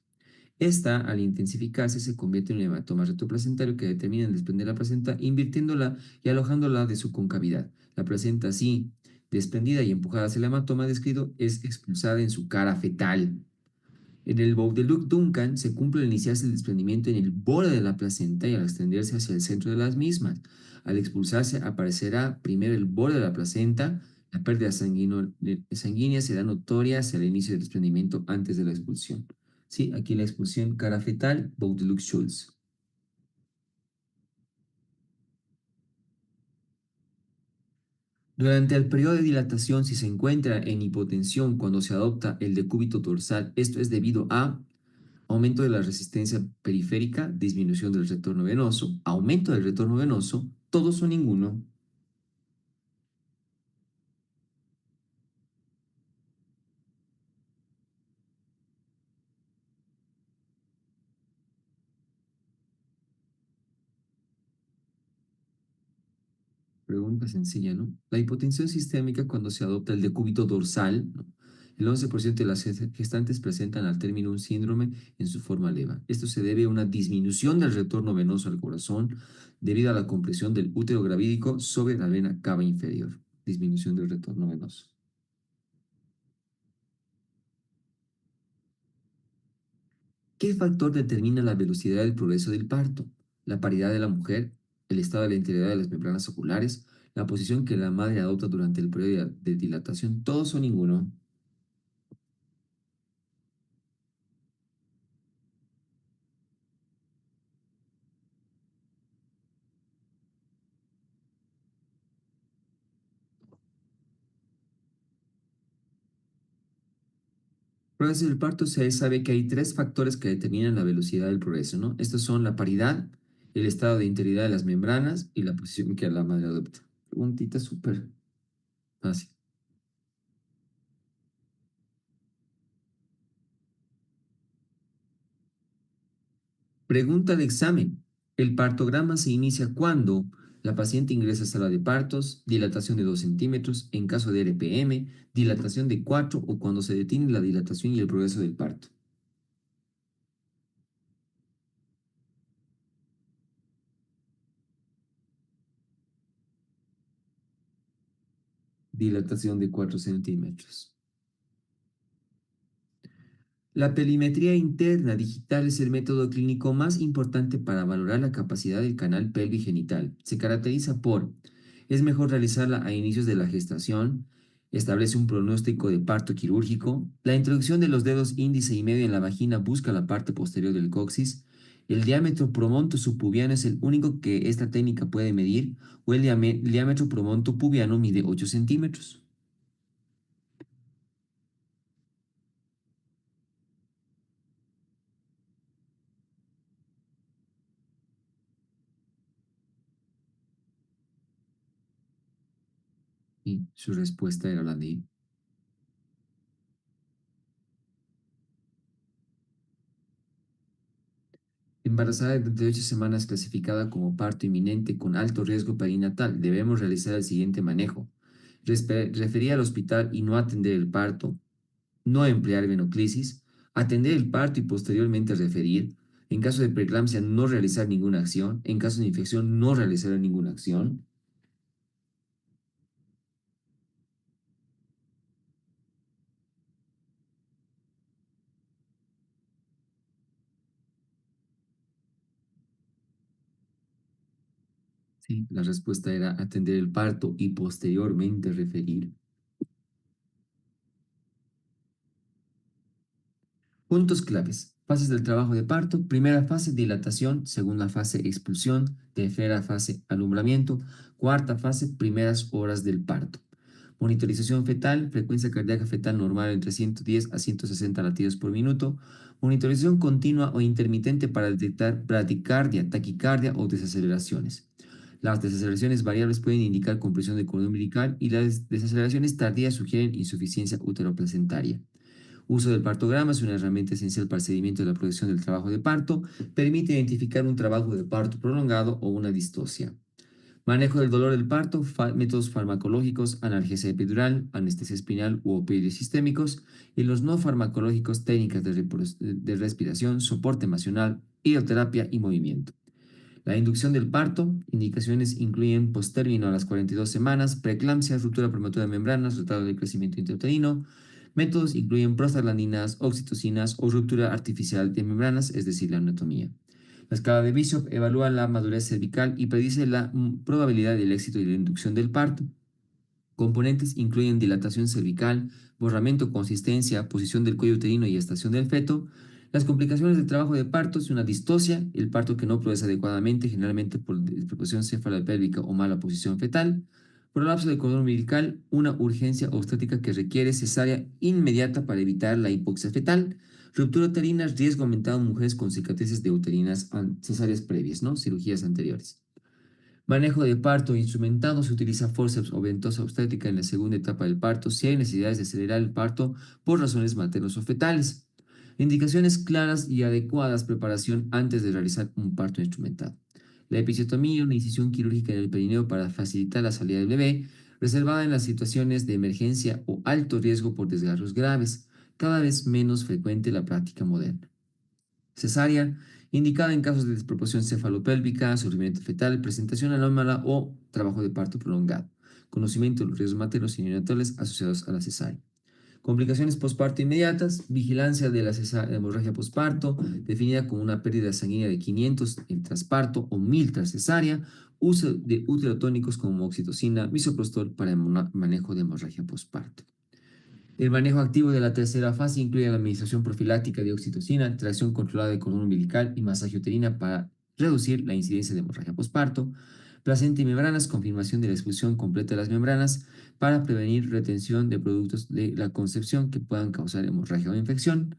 Esta, al intensificarse, se convierte en un hematoma retroplacentario que determina el desprender la placenta, invirtiéndola y alojándola de su concavidad. La placenta así desprendida y empujada hacia el hematoma descrito, es expulsada en su cara fetal. En el Bowdeluc-Duncan se cumple al iniciarse el desprendimiento en el borde de la placenta y al extenderse hacia el centro de las mismas. Al expulsarse aparecerá primero el borde de la placenta. La pérdida sanguínea será notoria hacia el inicio del desprendimiento antes de la expulsión. Sí, aquí la expulsión cara fetal, Bowdeluc-Schultz. Durante el periodo de dilatación, si se encuentra en hipotensión cuando se adopta el decúbito dorsal, esto es debido a aumento de la resistencia periférica, disminución del retorno venoso, aumento del retorno venoso, todos o ninguno. Pregunta sencilla, ¿no? La hipotensión sistémica cuando se adopta el decúbito dorsal, ¿no? El 11% de las gestantes presentan al término un síndrome en su forma leva. Esto se debe a una disminución del retorno venoso al corazón debido a la compresión del útero gravídico sobre la vena cava inferior. Disminución del retorno venoso. ¿Qué factor determina la velocidad del progreso del parto? La paridad de la mujer, el estado de la integridad de las membranas oculares, la posición que la madre adopta durante el periodo de dilatación, todos o ninguno. Progreso del parto se sabe que hay tres factores que determinan la velocidad del progreso, ¿no? Estos son la paridad, el estado de integridad de las membranas y la posición que la madre adopta. Preguntita súper fácil. Pregunta de examen. El partograma se inicia cuando la paciente ingresa a sala de partos, dilatación de 2 centímetros, en caso de RPM, dilatación de 4 o cuando se detiene la dilatación y el progreso del parto. Dilatación de 4 centímetros. La pelimetría interna digital es el método clínico más importante para valorar la capacidad del canal pelvigenital. Se caracteriza por, es mejor realizarla a inicios de la gestación, establece un pronóstico de parto quirúrgico, la introducción de los dedos índice y medio en la vagina busca la parte posterior del coxis, el diámetro promonto subpubiano es el único que esta técnica puede medir, o el diámetro promonto pubiano mide 8 centímetros. Y su respuesta era la D. Embarazada de 38 semanas clasificada como parto inminente con alto riesgo perinatal, debemos realizar el siguiente manejo. Referir al hospital y no atender el parto, no emplear venoclisis, atender el parto y posteriormente referir. En caso de preeclampsia, no realizar ninguna acción. En caso de infección, no realizar ninguna acción. Sí, la respuesta era atender el parto y posteriormente referir. Puntos claves. Fases del trabajo de parto. Primera fase, dilatación. Segunda fase, expulsión. Tercera fase, alumbramiento. Cuarta fase, primeras horas del parto. Monitorización fetal. Frecuencia cardíaca fetal normal entre 110 a 160 latidos por minuto. Monitorización continua o intermitente para detectar bradicardia, taquicardia o desaceleraciones. Las desaceleraciones variables pueden indicar compresión del cordón umbilical y las desaceleraciones tardías sugieren insuficiencia uteroplacentaria. Uso del partograma es una herramienta esencial para el seguimiento de la producción del trabajo de parto. Permite identificar un trabajo de parto prolongado o una distocia. Manejo del dolor del parto, métodos farmacológicos, analgesia epidural, anestesia espinal u opioides sistémicos, y los no farmacológicos, técnicas de respiración, soporte emocional, hidroterapia y movimiento. La inducción del parto, indicaciones incluyen postérmino a las 42 semanas, preeclampsia, ruptura prematura de membranas, retardo del crecimiento intrauterino. Métodos incluyen prostaglandinas, oxitocinas o ruptura artificial de membranas, es decir, la anatomía. La escala de Bishop evalúa la madurez cervical y predice la probabilidad del éxito y la inducción del parto. Componentes incluyen dilatación cervical, borramiento, consistencia, posición del cuello uterino y estación del feto. Las complicaciones del trabajo de parto es una distocia, el parto que no progresa adecuadamente, generalmente por desproporción cefalopélvica o mala posición fetal. Prolapso del cordón umbilical, una urgencia obstétrica que requiere cesárea inmediata para evitar la hipoxia fetal. Ruptura uterina, riesgo aumentado en mujeres con cicatrices de uterinas cesáreas previas, ¿no? Cirugías anteriores. Manejo de parto instrumentado. Se utiliza forceps o ventosa obstétrica en la segunda etapa del parto si hay necesidades de acelerar el parto por razones maternos o fetales. Indicaciones claras y adecuadas. Preparación antes de realizar un parto instrumentado. La episiotomía, una incisión quirúrgica en el perineo para facilitar la salida del bebé, reservada en las situaciones de emergencia o alto riesgo por desgarros graves, cada vez menos frecuente en la práctica moderna. Cesárea, indicada en casos de desproporción cefalopélvica, sufrimiento fetal, presentación anómala o trabajo de parto prolongado. Conocimiento de los riesgos maternos y neonatales asociados a la cesárea. Complicaciones posparto inmediatas, vigilancia de la hemorragia posparto, definida como una pérdida sanguínea de 500 en trasparto o 1000 tras cesárea, uso de uterotónicos como oxitocina, misoprostol para el manejo de hemorragia posparto. El manejo activo de la tercera fase incluye la administración profiláctica de oxitocina, tracción controlada de cordón umbilical y masaje uterina para reducir la incidencia de hemorragia posparto, placenta y membranas, confirmación de la expulsión completa de las membranas para prevenir retención de productos de la concepción que puedan causar hemorragia o infección,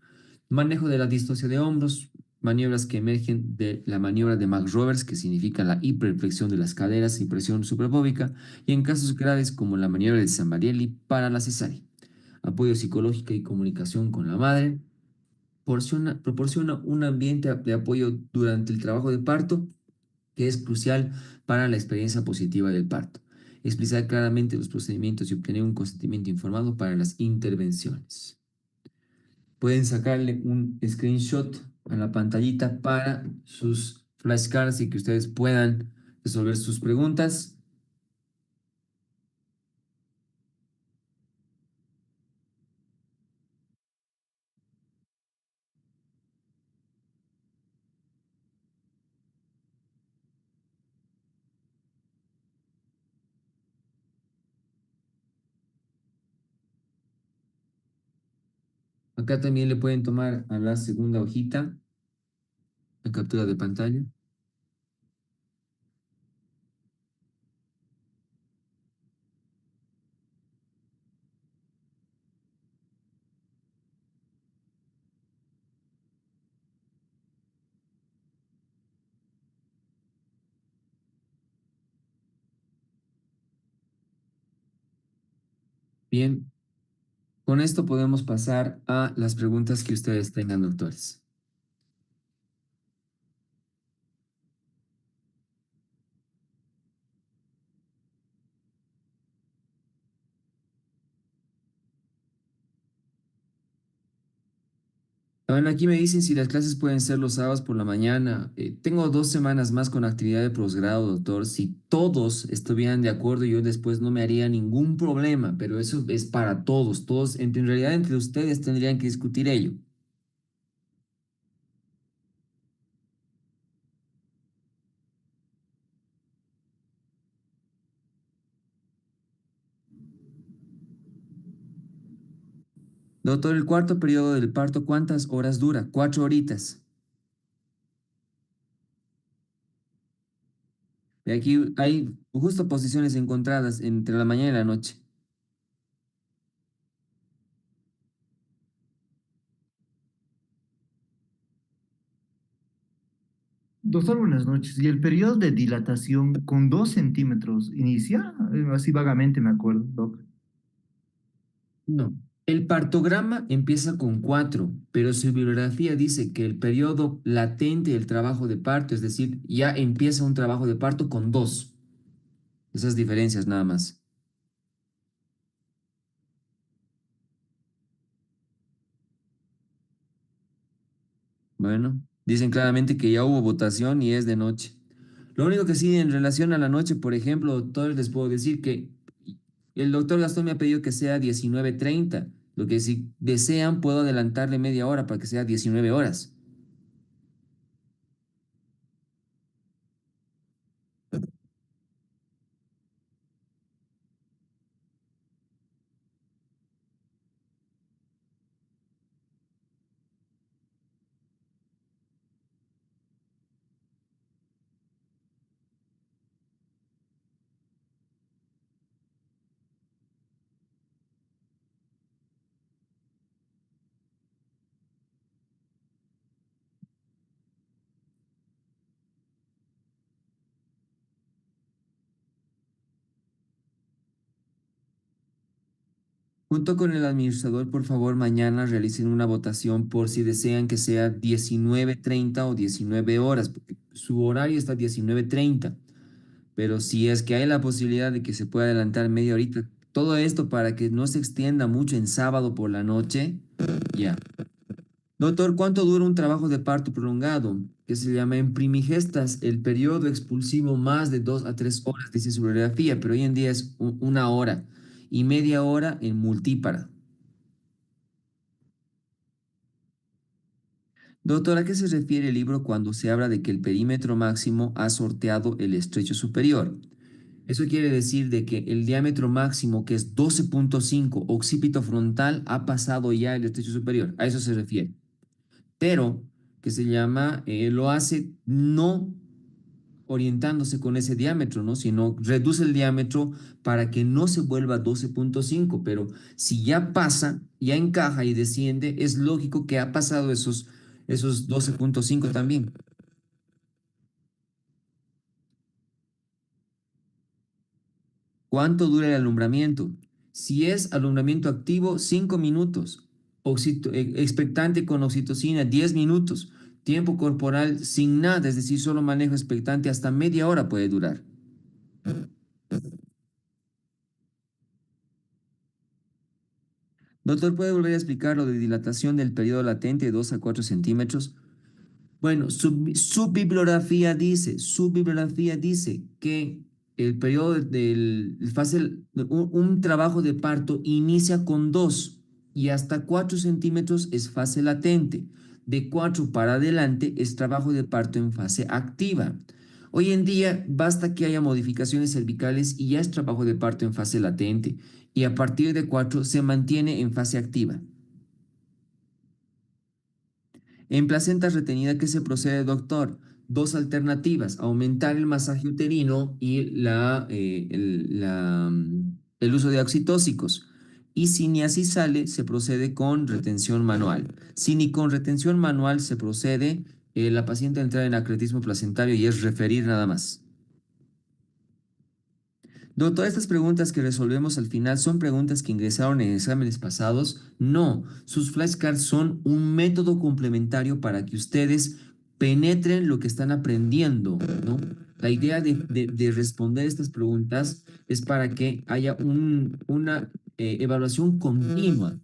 manejo de la distosia de hombros, maniobras que emergen de la maniobra de McRoberts, que significa la hiperflexión de las caderas y presión suprapúbica, y en casos graves como la maniobra de Zambarielli para la cesárea. Apoyo psicológico y comunicación con la madre. Proporciona un ambiente de apoyo durante el trabajo de parto que es crucial para la experiencia positiva del parto. Explicar claramente los procedimientos y obtener un consentimiento informado para las intervenciones. Pueden sacarle un screenshot a la pantallita para sus flashcards y que ustedes puedan resolver sus preguntas. Acá también le pueden tomar a la segunda hojita la captura de pantalla. Bien, con esto podemos pasar a las preguntas que ustedes tengan, doctores. Bueno, aquí me dicen si las clases pueden ser los sábados por la mañana. Tengo 2 semanas más con actividad de posgrado, doctor. Si todos estuvieran de acuerdo, yo después no me haría ningún problema, pero eso es para todos. Todos, en realidad, entre ustedes tendrían que discutir ello. Doctor, el cuarto periodo del parto, ¿cuántas horas dura? 4 horitas. Y aquí hay justo posiciones encontradas entre la mañana y la noche. Doctor, buenas noches. ¿Y el periodo de dilatación con 2 centímetros inicia? Así vagamente me acuerdo, doc. No. El partograma empieza con 4, pero su bibliografía dice que el periodo latente del trabajo de parto, es decir, ya empieza un trabajo de parto con 2. Esas diferencias nada más. Bueno, dicen claramente que ya hubo votación y es de noche. Lo único que sí, en relación a la noche, por ejemplo, doctor, les puedo decir que el doctor Gastón me ha pedido que sea 19:30. Lo que si desean, puedo adelantarle media hora para que sea 19 horas. Junto con el administrador, por favor, mañana realicen una votación por si desean que sea 19:30 o 19 horas, porque su horario está 19:30. Pero si es que hay la posibilidad de que se pueda adelantar media horita, todo esto para que no se extienda mucho en sábado por la noche, ya. Doctor, ¿cuánto dura un trabajo de parto prolongado? Que se llama en primigestas el periodo expulsivo más de 2 a 3 horas, dice su radiografía, pero hoy en día es una hora y media hora en multípara. Doctor, ¿a qué se refiere el libro cuando se habla de que el perímetro máximo ha sorteado el estrecho superior? Eso quiere decir de que el diámetro máximo, que es 12,5 occipito frontal, ha pasado ya el estrecho superior. A eso se refiere. Pero que se llama, lo hace no orientándose con ese diámetro, ¿no? Sino reduce el diámetro para que no se vuelva 12,5. Pero si ya pasa, ya encaja y desciende, es lógico que ha pasado esos 12,5 también. ¿Cuánto dura el alumbramiento? Si es alumbramiento activo, 5 minutos. Expectante con oxitocina, 10 minutos. Tiempo corporal sin nada, es decir, solo manejo expectante hasta media hora puede durar. Doctor, ¿puede volver a explicar lo de dilatación del periodo latente de 2 a 4 centímetros? Bueno, su bibliografía dice que el periodo un trabajo de parto inicia con 2 y hasta 4 centímetros es fase latente. De 4 para adelante es trabajo de parto en fase activa. Hoy en día basta que haya modificaciones cervicales y ya es trabajo de parto en fase latente y a partir de 4 se mantiene en fase activa. En placenta retenida, ¿qué se procede, doctor? Dos alternativas: aumentar el masaje uterino y el uso de oxitóxicos. Y si ni así sale, se procede con retención manual. Si ni con retención manual se procede, la paciente entra en acretismo placentario y es referir nada más. Doctor, estas preguntas que resolvemos al final son preguntas que ingresaron en exámenes pasados. No, sus flashcards son un método complementario para que ustedes penetren lo que están aprendiendo, ¿no? La idea de responder estas preguntas es para que haya una evaluación continua.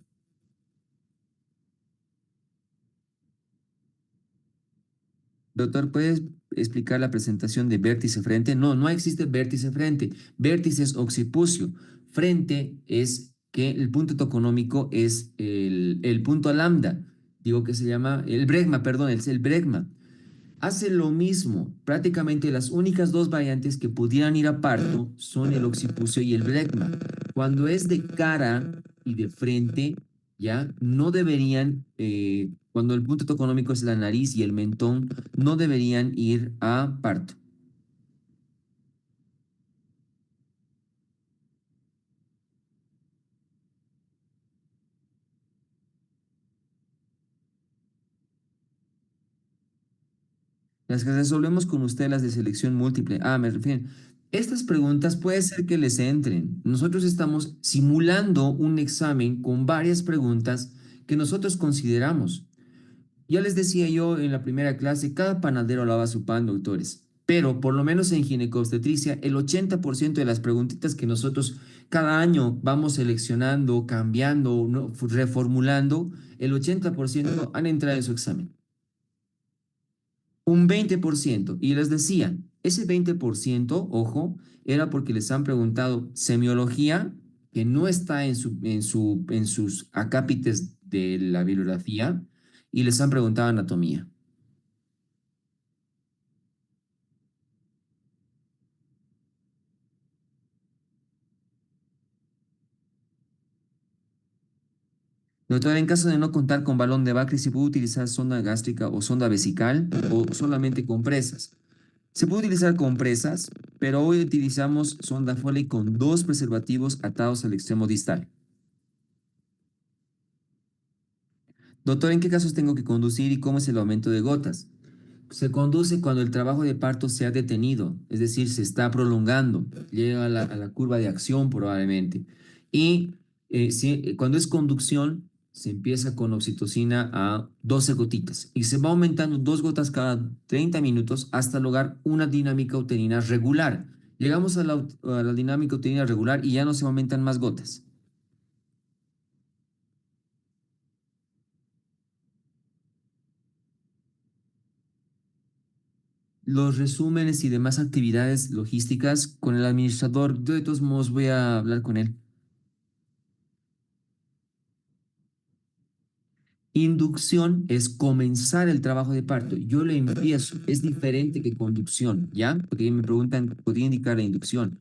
Doctor, ¿puedes explicar la presentación de vértice frente? No, no existe vértice frente. Vértice es occipucio. Frente es que el punto toconómico es el punto lambda. Digo que se llama el bregma, perdón, es el bregma. Hace lo mismo. Prácticamente las únicas dos variantes que pudieran ir a parto son el occipucio y el bregma. Cuando es de cara y de frente, ya no deberían, cuando el punto toconómico es la nariz y el mentón, no deberían ir a parto. Las que resolvemos con usted, las de selección múltiple. Ah, me refiero. Estas preguntas puede ser que les entren. Nosotros estamos simulando un examen con varias preguntas que nosotros consideramos. Ya les decía yo en la primera clase, cada panadero lava su pan, doctores. Pero por lo menos en ginecobstetricia, el 80% de las preguntitas que nosotros cada año vamos seleccionando, cambiando, ¿no? Reformulando, el 80% han entrado en su examen. Un 20%. Y les decía, Ese 20%, ojo, era porque les han preguntado semiología, que no está en sus acápites de la bibliografía, y les han preguntado anatomía. Doctor, en caso de no contar con balón de Bacri, ¿se puede utilizar sonda gástrica o sonda vesical o solamente compresas? Se puede utilizar compresas, pero hoy utilizamos sonda Foley con 2 preservativos atados al extremo distal. Doctor, ¿en qué casos tengo que conducir y cómo es el aumento de gotas? Se conduce cuando el trabajo de parto se ha detenido, es decir, se está prolongando, llega a la curva de acción probablemente. Y cuando es conducción, se empieza con oxitocina a 12 gotitas y se va aumentando 2 gotas cada 30 minutos hasta lograr una dinámica uterina regular. Llegamos a la dinámica uterina regular y ya no se aumentan más gotas. Los resúmenes y demás actividades logísticas con el administrador, yo de todos modos voy a hablar con él. Inducción es comenzar el trabajo de parto. Yo le empiezo. Es diferente que conducción, ¿ya? Porque me preguntan, ¿podría indicar la inducción?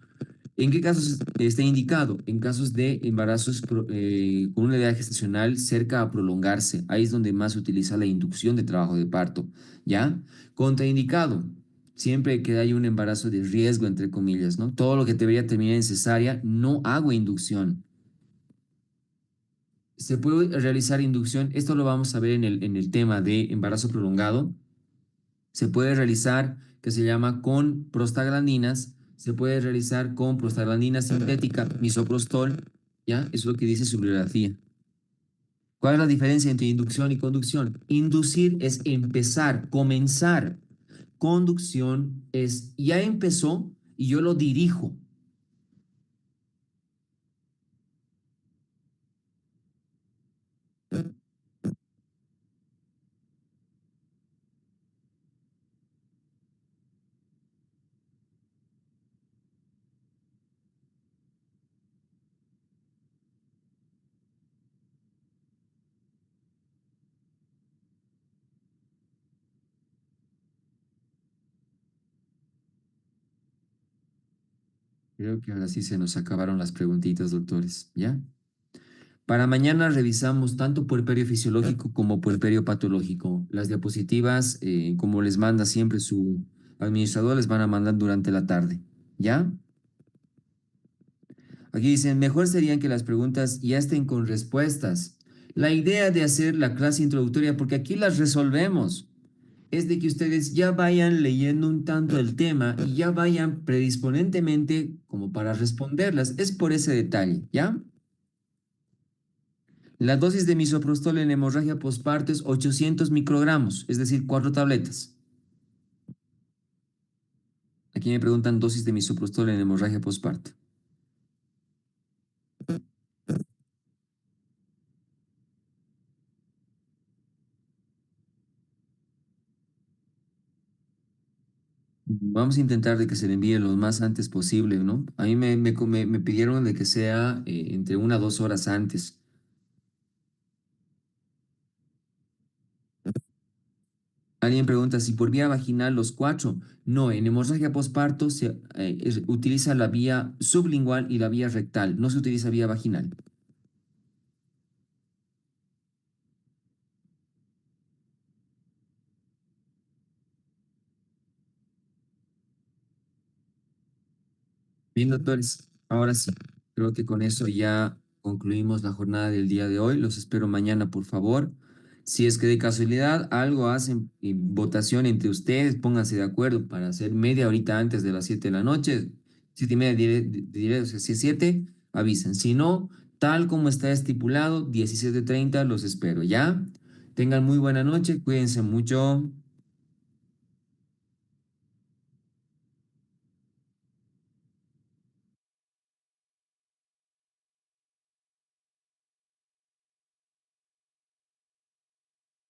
¿En qué casos está indicado? En casos de embarazos con una edad gestacional cerca a prolongarse. Ahí es donde más se utiliza la inducción de trabajo de parto, ¿ya? Contraindicado. Siempre que hay un embarazo de riesgo, entre comillas, ¿no? Todo lo que debería terminar en cesárea, no hago inducción. Se puede realizar inducción, esto lo vamos a ver en el tema de embarazo prolongado. Se puede realizar, que se llama con prostaglandinas, se puede realizar con prostaglandina sintética, misoprostol, ¿ya? Eso es lo que dice su bibliografía. ¿Cuál es la diferencia entre inducción y conducción? Inducir es empezar, comenzar. Conducción es ya empezó y yo lo dirijo. Creo que ahora sí se nos acabaron las preguntitas, doctores, ¿ya? Para mañana revisamos tanto puerperio fisiológico como puerperio patológico. Las diapositivas, como les manda siempre su administrador, les van a mandar durante la tarde, ¿ya? Aquí dicen, mejor serían que las preguntas ya estén con respuestas. La idea de hacer la clase introductoria, porque aquí las resolvemos, es de que ustedes ya vayan leyendo un tanto el tema y ya vayan predisponentemente como para responderlas. Es por ese detalle, ¿ya? La dosis de misoprostol en hemorragia postparto es 800 microgramos, es decir, 4 tabletas. Aquí me preguntan dosis de misoprostol en hemorragia postparto. Vamos a intentar de que se le envíe lo más antes posible, ¿no? A mí me pidieron de que sea entre 1 a 2 horas antes. Alguien pregunta si por vía vaginal los 4. No, en hemorragia postparto se utiliza la vía sublingual y la vía rectal, no se utiliza vía vaginal. Bien, doctores, ahora sí, creo que con eso ya concluimos la jornada del día de hoy. Los espero mañana, por favor. Si es que de casualidad algo hacen votación entre ustedes, pónganse de acuerdo para hacer media horita antes de las 7 de la noche. 7:30 diré, o sea, si es 7, avisen. Si no, tal como está estipulado, 17:30, los espero, ¿ya? Tengan muy buena noche, cuídense mucho.